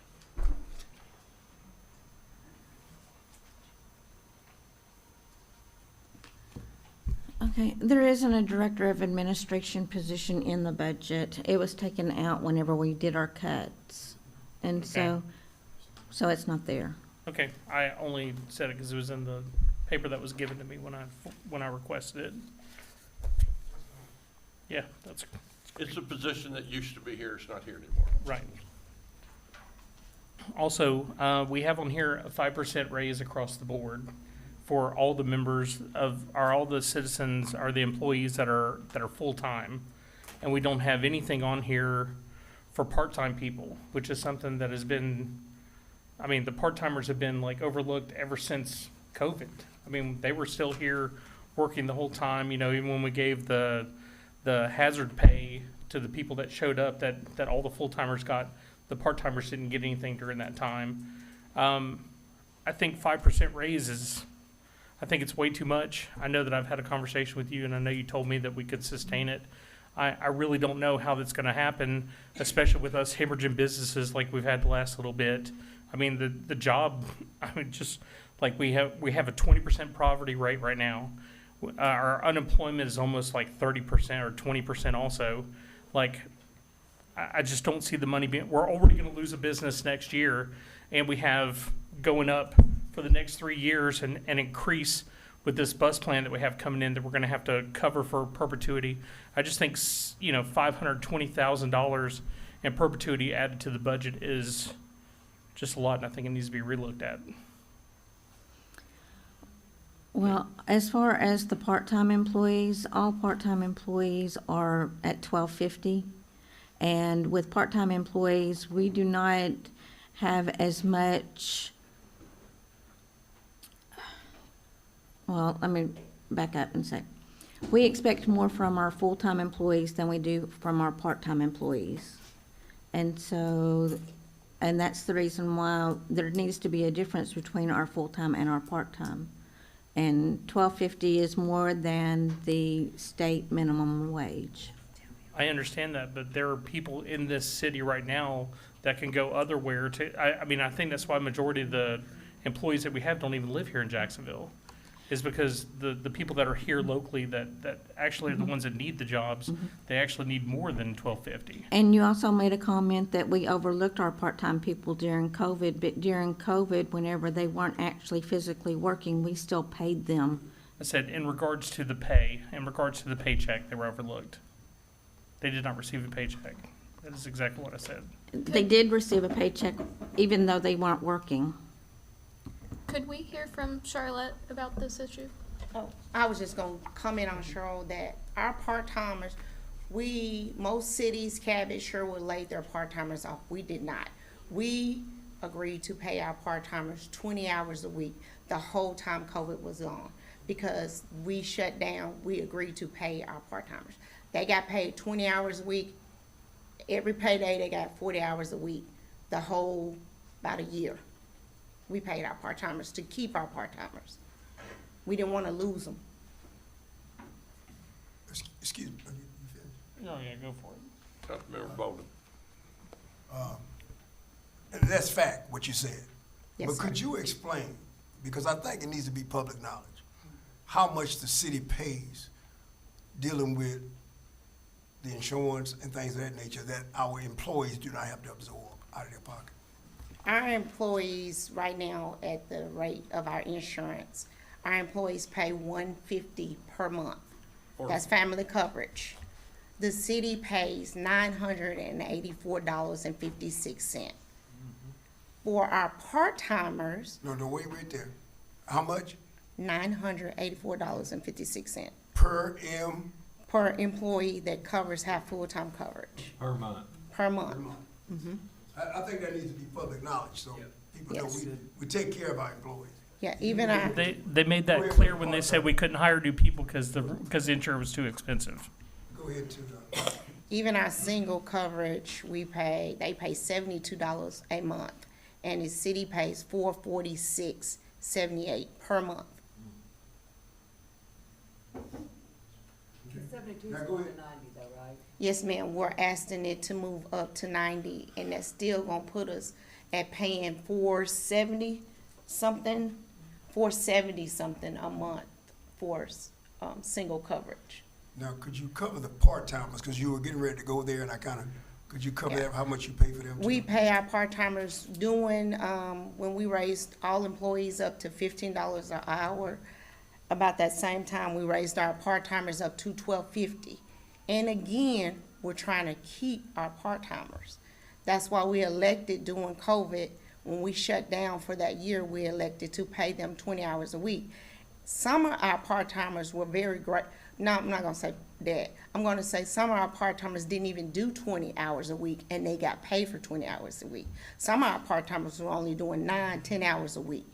Okay, there isn't a Director of Administration position in the budget. It was taken out whenever we did our cuts. And Okay. so it's not there. Okay, I only said it because it was in the paper that was given to me when I requested it. Yeah, that's It's a position that used to be here. It's not here anymore. right. Also, we have on here a 5% raise across the board for all the members all the citizens, or the employees that are full-time. And we don't have anything on here for part-time people, which is something that has been, I mean, the part-timers have been like overlooked ever since COVID. I mean, they were still here working the whole time, you know, even when we gave the hazard pay to the people that showed up, that all the full-timers got, the part-timers didn't get anything during that time. I think 5% raise I think it's way too much. I know that I've had a conversation with you, and I know you told me that we could sustain it. I really don't know how that's gonna happen, especially with us hemorrhaging businesses like we've had the last little bit. I mean, the job, I mean, just like we have a 20% poverty rate right now. Our unemployment is almost like 30% or 20% also. Like, I just don't see the money being, we're already gonna lose a business next year, and we have going up for the next 3 years and increase with this bus plan that we have coming in that we're gonna have to cover for perpetuity. I just think, you know, $520,000 in perpetuity added to the budget is just a lot, and I think it needs to be relooked at. Well, as far as the part-time employees, all part-time employees are at $12.50. And with part-time employees, we do not have as much. Well, let me back up and say, we expect more from our full-time employees than we do from our part-time employees. And so, and that's the reason why there needs to be a difference between our full-time and our part-time. And $12.50 is more than the state minimum wage. I understand that, but there are people in this city right now that can go otherwhere to, I mean, I think that's why majority of the employees that we have don't even live here in Jacksonville, is because the people that are here locally that actually are the ones that need the jobs, they actually need more than $12.50. And you also made a comment that we overlooked our part-time people during COVID, but during COVID, whenever they weren't actually physically working, we still paid them. I said, in regards to the pay, in regards to the paycheck, they were overlooked. They did not receive a paycheck. That is exactly what I said. They did receive a paycheck even though they weren't working. Could we hear from Charlotte about this issue? Oh, I was just gonna comment on Cheryl that our part-timers, most cities, Cabot, Sherwood laid their part-timers off. We did not. We agreed to pay our part-timers 20 hours a week the whole time COVID was on. Because we shut down, we agreed to pay our part-timers. They got paid 20 hours a week. Every payday, they got 40 hours a week, about a year. We paid our part-timers to keep our part-timers. We didn't want to lose them. Excuse me. Oh, yeah, go for it. Councilmember Bolden. And that's fact, what you said. Yes, But could you explain, because I think it needs to be public knowledge, how much the city pays dealing with the insurance and things of that nature that our employees do not have to absorb out of their pocket? Our employees right now, at the rate of our insurance, our employees pay $150 per month. That's family coverage. the city pays $984.56. For our part-timers, No, wait right there. How much? $984.56 Per per employee that covers half full-time coverage Per month. per month. Mhm. I think that needs to be public knowledge, so people know Yes. we take care of our employees. Yeah, even our, They made that clear when they said we couldn't hire new people because the insurance was too expensive. Go ahead to even our single coverage, they pay $72 a month, and the city pays $446.78 per month. Now go ahead. Yes, ma'am, we're asking it to move up to 90, and that's still gonna put us at paying $470 something a month for, single coverage. Now, could you cover the part-timers, because you were getting ready to go there, and could you cover that, how much you pay for them? We pay our part-timers when we raised all employees up to $15 an hour, about that same time, we raised our part-timers up to $12.50. And again, we're trying to keep our part-timers. That's why we elected during COVID, when we shut down for that year, we elected to pay them 20 hours a week. Some of our part-timers were very great. No, I'm not gonna say that. I'm gonna say some of our part-timers didn't even do 20 hours a week, and they got paid for 20 hours a week. Some of our part-timers were only doing 9, 10 hours a week,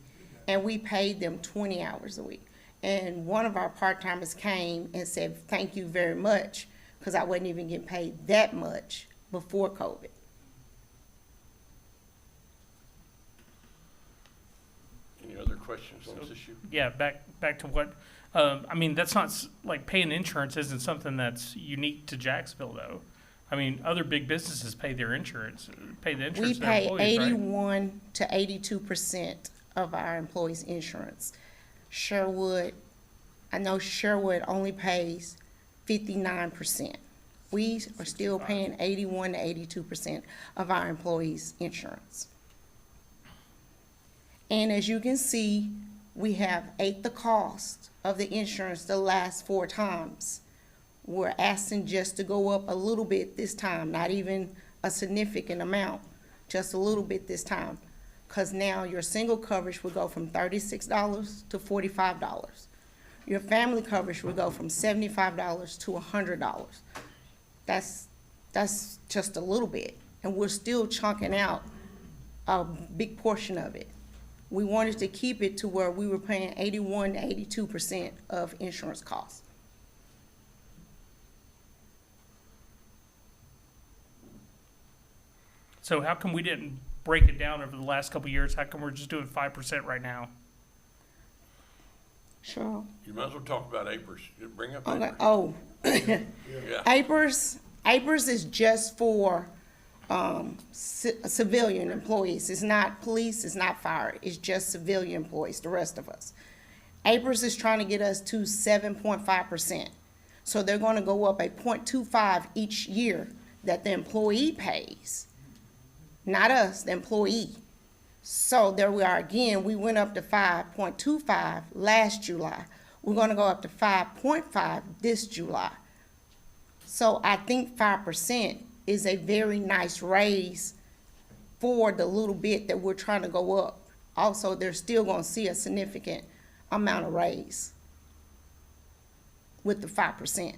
and we paid them 20 hours a week. And one of our part-timers came and said, thank you very much, because I wasn't even getting paid that much before COVID. Any other questions on this issue? Yeah, back to what, I mean, that's not, like, paying insurance isn't something that's unique to Jacksonville, though. I mean, other big businesses pay their insurance, pay the insurance We to their pay employees, right? 81 to 82% of our employees' insurance. Sherwood, I know Sherwood only pays 59%. We are still paying 81 to 82% of our employees' insurance. And as you can see, we have ate the cost of the insurance the last 4 times. We're asking just to go up a little bit this time, not even a significant amount, just a little bit this time. Because now your single coverage will go from $36 to $45. Your family coverage will go from $75 to $100. That's just a little bit. And we're still chunking out a big portion of it. We wanted to keep it to where we were paying 81 to 82% of insurance costs. So how come we didn't break it down over the last couple of years? How come we're just doing 5% right now? Sure. You might as well talk about APRS. Bring up Okay. APRS. Oh, Yeah. APRS is just for civilian employees. It's not police, it's not fire, it's just civilian employees, the rest of us. APRS is trying to get us to 7.5%. So they're gonna go up a 0.25 each year that the employee pays. Not us, the employee. So there we are again, we went up to 5.25 last July. We're gonna go up to 5.5 this July. So I think 5% is a very nice raise for the little bit that we're trying to go up. Also, they're still gonna see a significant amount of raise with the 5%.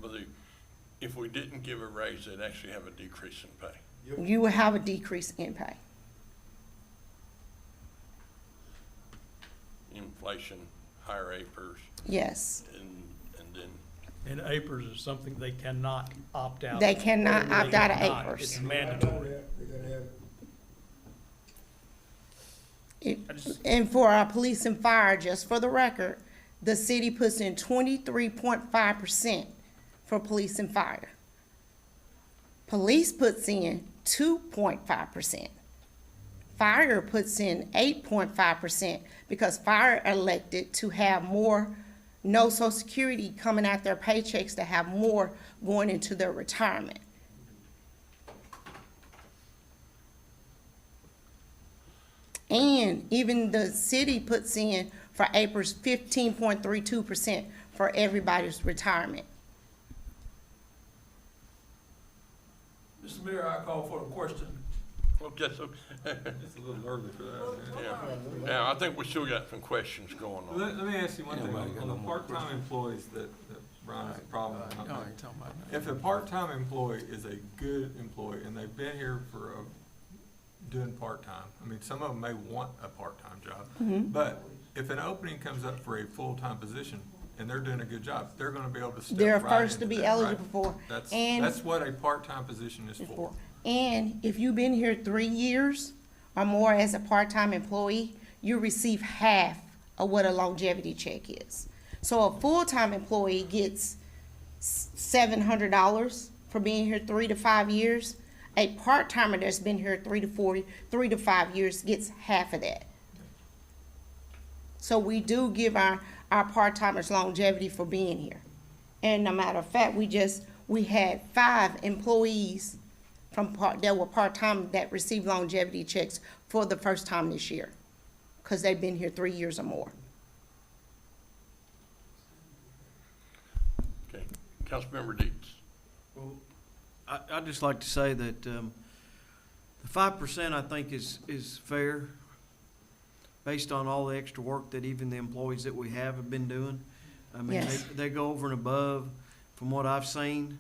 But if we didn't give a raise, they'd actually have a decrease in pay. You will have a decrease in pay. Inflation, higher APRS. Yes. And then. And APRS is something they cannot opt out. They cannot opt out of cannot. APRS. It's mandatory. And for our police and fire, just for the record, the city puts in 23.5% for police and fire. Police puts in 2.5%. Fire puts in 8.5% because fire elected to have more, no Social Security coming out their paychecks, to have more going into their retirement. And even the city puts in for APRS 15.32% for everybody's retirement. Mr. Mayor, I call for the question. Okay, so, It's a little early for that. yeah, I think we still got some questions going on. Let me ask you one thing, on the part-time employees that Brian has a problem with. If a part-time employee is a good employee and they've been here for doing part-time, I mean, some of them may want a part-time job, but if an opening comes up for a full-time position and they're doing a good job, they're gonna be able to step They're right first to into be that, eligible right? for. And That's what a part-time position is for. And if you've been here 3 years or more as a part-time employee, you receive half of what a longevity check is. So a full-time employee gets $700 for being here 3 to 5 years. A part-timer that's been here 3 to 5 years gets half of that. So we do give our part-timers longevity for being here. And no matter of fact, we had 5 employees that were part-time that received longevity checks for the first time this year, because they've been here 3 years or more. Okay, Councilmember Deeds. Well, I'd just like to say that, the 5% I think is fair, based on all the extra work that even the employees that we have been doing. I mean, Yes. they go over and above from what I've seen.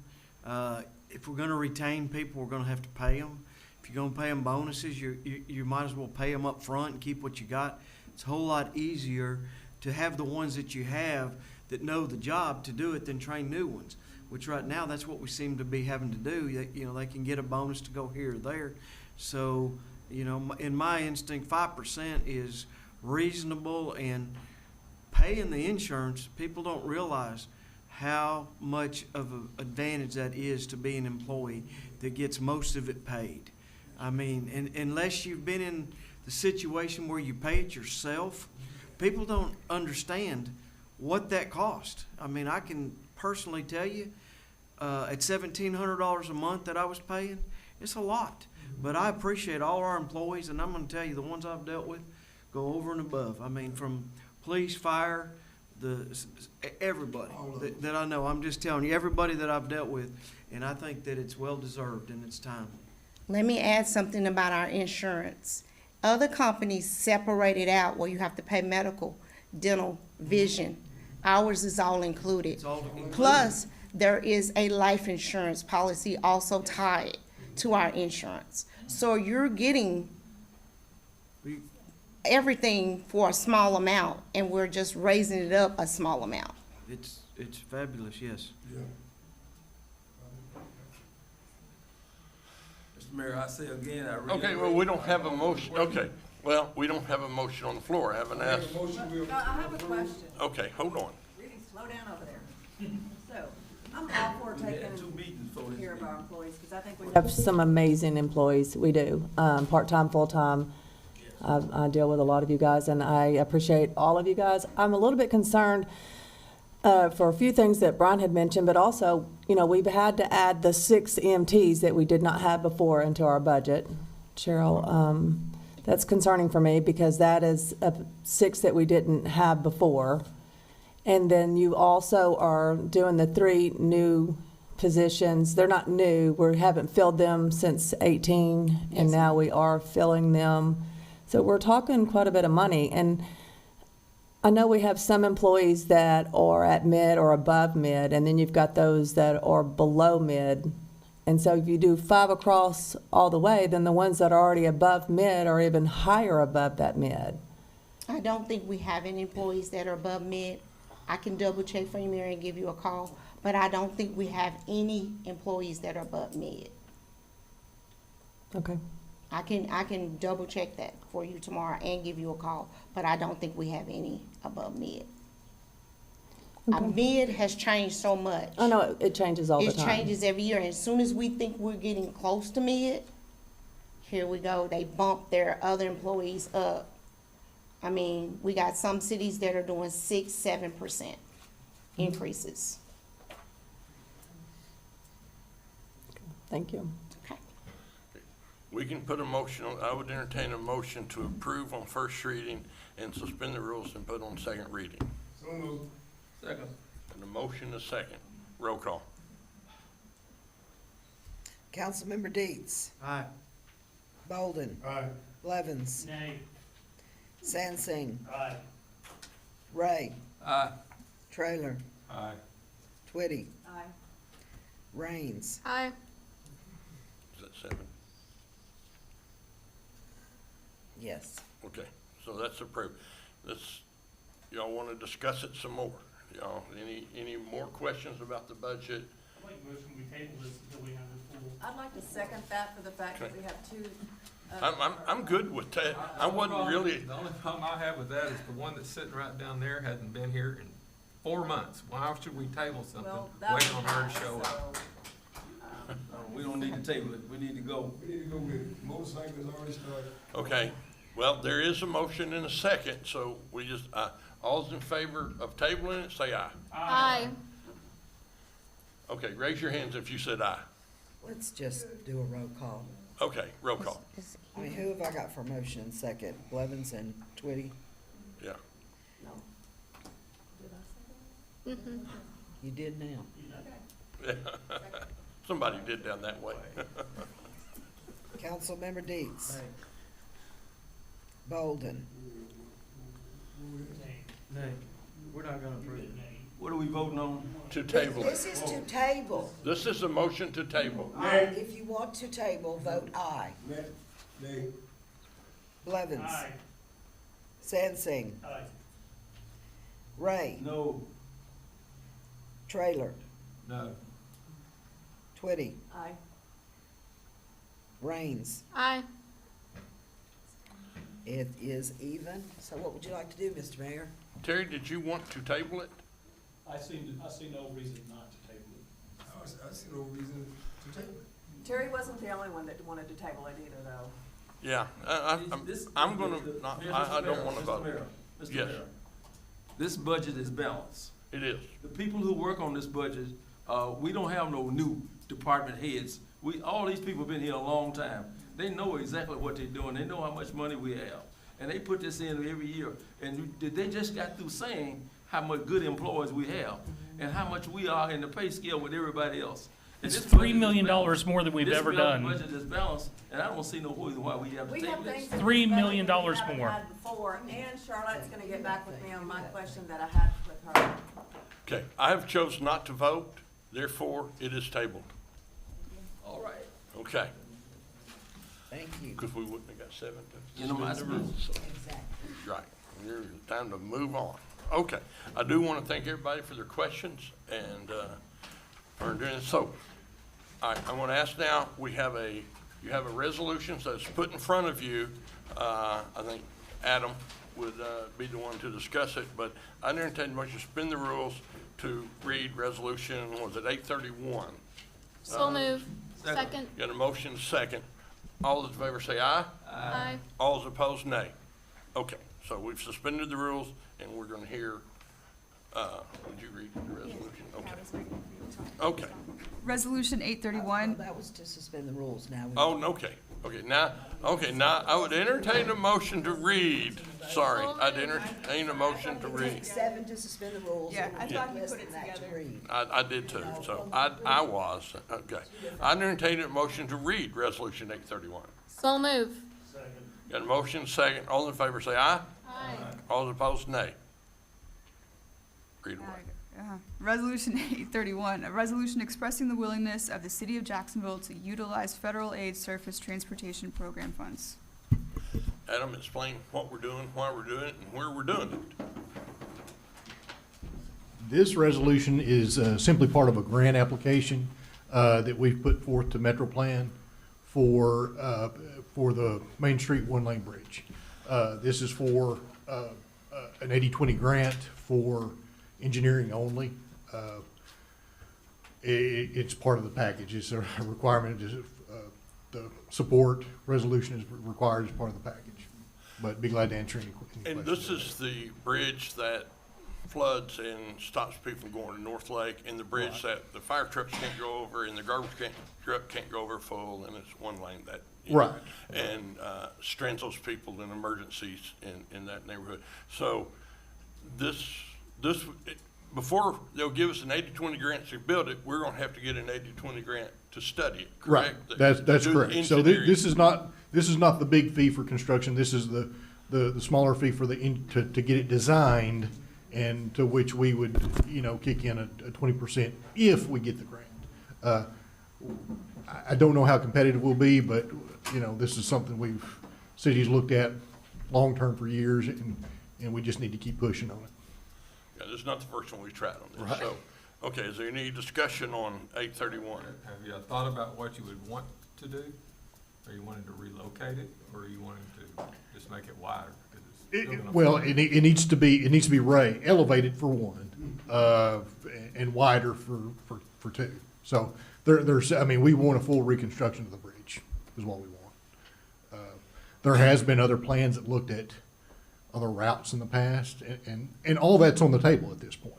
If we're gonna retain people, we're gonna have to pay them. If you're gonna pay them bonuses, you might as well pay them up front and keep what you got. It's a whole lot easier to have the ones that you have that know the job to do it than train new ones, which right now, that's what we seem to be having to do. You know, they can get a bonus to go here or there. So, you know, in my instinct, 5% is reasonable, and paying the insurance, people don't realize how much of an advantage that is to be an employee that gets most of it paid. I mean, unless you've been in the situation where you pay it yourself, people don't understand what that cost. I mean, I can personally tell you, at $1,700 a month that I was paying, it's a lot. But I appreciate all our employees, and I'm gonna tell you, the ones I've dealt with go over and above. I mean, from police, fire, everybody that I know. I'm just telling you, everybody that I've dealt with, and I think that it's well-deserved and it's time. Let me add something about our insurance. Other companies separate it out where you have to pay medical, dental, vision. Ours is all included. It's all included. Plus, there is a life insurance policy also tied to our insurance. So you're getting everything for a small amount, and we're just raising it up a small amount. It's fabulous, yes. Mr. Mayor, I say again, I really. Okay, well, we don't have a motion, okay. Well, we don't have a motion on the floor, I haven't asked. I have a question. Okay, hold on. Really, slow down over there. So, I'm all for taking care of our employees, because I think we have some amazing employees, we do, part-time, full-time. I deal with a lot of you guys, and I appreciate all of you guys. I'm a little bit concerned for a few things that Brian had mentioned, but also, you know, we've had to add the 6 EMTs that we did not have before into our budget. Cheryl, that's concerning for me, because that is 6 that we didn't have before. And then you also are doing the 3 new positions. They're not new. We haven't filled them since 18, and now we are filling them. So we're talking quite a bit of money. And I know we have some employees that are at mid or above mid, and then you've got those that are below mid. And so if you do 5 across all the way, then the ones that are already above mid are even higher above that mid. I don't think we have any employees that are above mid. I can double check for you, Mary, and give you a call, but I don't think we have any employees that are above mid. Okay. I can double check that for you tomorrow and give you a call, but I don't think we have any above mid. Mid has changed so much. I know it changes all the It time. changes every year, and as soon as we think we're getting close to mid, here we go, they bump their other employees up. I mean, we got some cities that are doing 6-7% increases. Thank you. We can put a motion on, I would entertain a motion to approve on first reading and suspend the rules and put on second reading. Second. And a motion, a second. Roll call. Councilmember Deets. Aye. Bolden. Aye. Blevins. Nay. Sansing. Aye. Ray. Aye. Trailer. Aye. Twitty. Aye. Raines. Aye. Is that 7? Yes. Okay, so that's approved. Y'all want to discuss it some more? Y'all, any more questions about the budget? I'd like motion we table this until we have a full. I'd like to second that for the fact that Okay. we have two. I'm good with that. I wasn't really, The only problem I have with that is the one that's sitting right down there hasn't been here in 4 months. Why should we table something, Well, that wait was on her to nice, show up? so, We don't need to table it, we need to go. We need to go with it. Motorcycles already started. okay. Well, there is a motion and a second, so we just, all's in favor of tabling it, say aye. Aye. Okay, raise your hands if you said aye. Let's just do a roll call. Okay, roll call. I mean, who have I got for motion and second? Blevins and Twitty? Yeah. Mm-hmm. You did now. Somebody did down that way. Councilmember Deets. Bolden. Nay. We're not gonna approve it. What are we voting on? To table This it. is to table. This is a motion to table. If you want to table, vote aye. Nay. Blevins. Aye. Sansing. Aye. Ray. No. Trailer. No. Twitty. aye. Raines. Aye. It is even. So what would you like to do, Mr. Mayor? Terry, did you want to table it? I see no reason not to table it. I see no reason to table it. Terry wasn't the only one that wanted to table it either, though. Yeah, I'm gonna, I don't wanna vote. Mr. Yes. Mayor, this budget is balanced. It is. The people who work on this budget, we don't have no new department heads. All these people have been here a long time. They know exactly what they're doing. They know how much money we have. And they put this in every year. And they just got through saying how much good employees we have and how much we are in the pay scale with everybody else. And It's this budget $3 is million balanced. more than we've This ever done. budget is balanced, and I don't see no reason why we have to We table have this. things. in $3 this budget million that we haven't more. had before, and Charlotte's gonna get back with me on my question that I had with her. Okay, I have chosen not to vote, therefore it is tabled. All right. Okay, Thank you. because we wouldn't have got 7 to You know, my suspend the rules. So, Exactly. right, you're time to move on. Okay, I do want to thank everybody for their questions and, for doing this. So, all right, I want to ask now, you have a resolution that's put in front of you. I think Adam would, be the one to discuss it, but I entertain a motion to suspend the rules to read resolution, was it 831? So move. Second. Got a motion, second. All those in favor say aye. Aye. All those opposed, nay. Okay, so we've suspended the rules, and we're gonna hear, would you read the resolution? Okay. Okay. Resolution 831. That was to suspend the rules now. Oh, okay. Now, I would entertain a motion to read. Sorry, I'd entertain a motion to read. 7 to suspend the rules. Yeah, and I we thought did you less put it than that to together. read. I did too, so I was, okay. I'd entertain a motion to read Resolution 831. So move. Got a motion, second. All in favor say aye. Aye. All opposed, nay. Read away. Resolution 831, a resolution expressing the willingness of the city of Jacksonville to utilize federal aid surface transportation program funds. Adam, explain what we're doing, why we're doing it, and where we're doing it. This resolution is simply part of a grant application that we've put forth to MetroPlan for the Main Street one-lane bridge. This is for an 80-20 grant for engineering only. It's part of the package. It's a requirement. The support resolution is required as part of the package. But be glad to answer any questions. And this is the bridge that floods and stops people from going to North Lake, and the bridge that the fire trucks can't go over and the garbage truck can't go over full, and it's one lane that. Right. And strands those people in emergencies in that neighborhood. So before they'll give us an 80-20 grant to build it, we're gonna have to get an 80-20 grant to study it, Right, correct? that's Do correct. So engineering. this is not the big fee for construction, this is the smaller fee for to get it designed, and to which we would, kick in a 20% if we get the grant. I don't know how competitive we'll be, but, this is something cities looked at long-term for years, and we just need to keep pushing on it. Yeah, this is not the first one we've tried on this, Right. so, okay, is there any discussion on 831? Have you thought about what you would want to do? Are you wanting to relocate it, or are you wanting to just make it wider? 'Cause it's still gonna Well, flood. it needs to be elevated for one, and wider for two. So we want a full reconstruction of the bridge is what we want. There has been other plans that looked at other routes in the past, and all that's on the table at this point.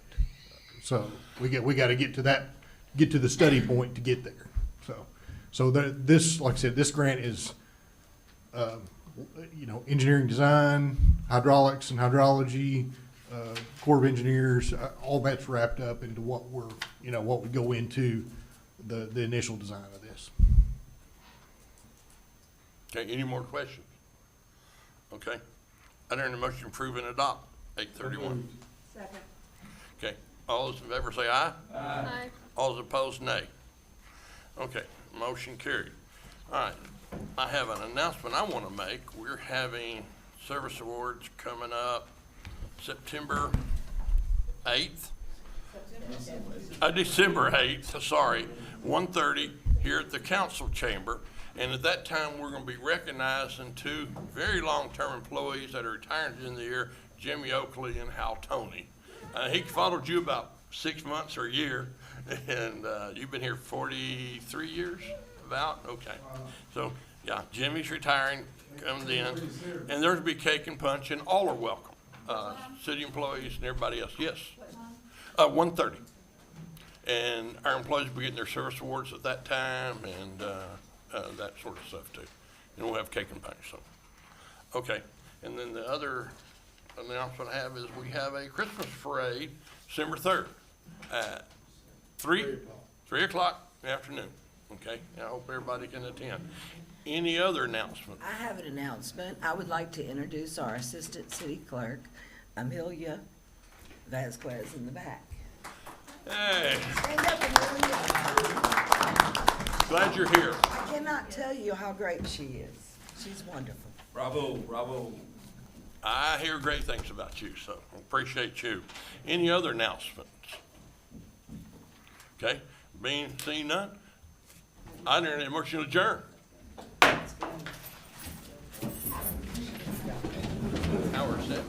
So we got to get to the study point to get there. So this, like I said, this grant is, engineering design, hydraulics and hydrology, Corps of Engineers, all that's wrapped up into what we go into the initial design of this. Okay, any more questions? Okay, I enter the motion to approve and adopt 831. Second. Okay, all those in favor say aye. Aye. All those opposed, nay. Okay, motion carried. All right, I have an announcement I want to make. We're having service awards coming up September 8th. December 8th, sorry, 1:30 here at the council chamber. And at that time, we're going to be recognizing two very long-term employees that are retired in the year, Jimmy Oakley and Hal Toney. He followed you about 6 months or a year, and you've been here 43 years, about? Okay. So, yeah, Jimmy's retiring, comes in, and there's be cake and punch, and all are welcome. City employees and everybody else. Yes? 1:30. And our employees will be getting their service awards at that time, and that sort of stuff too. And we'll have cake and punch, so. Okay, and then the other announcement I have is we have a Christmas parade, December 3rd, at 3 o'clock in the afternoon, okay? I hope everybody can attend. Any other announcement? I have an announcement. I would like to introduce our Assistant City Clerk, Amelia Vasquez, in the back. Hey, Stand up, Amelia. glad you're here. I cannot tell you how great she is. She's wonderful. Bravo, bravo. I hear great things about you, so appreciate you. Any other announcements? Okay, seeing none, I enter a motion to adjourn. Hour 7.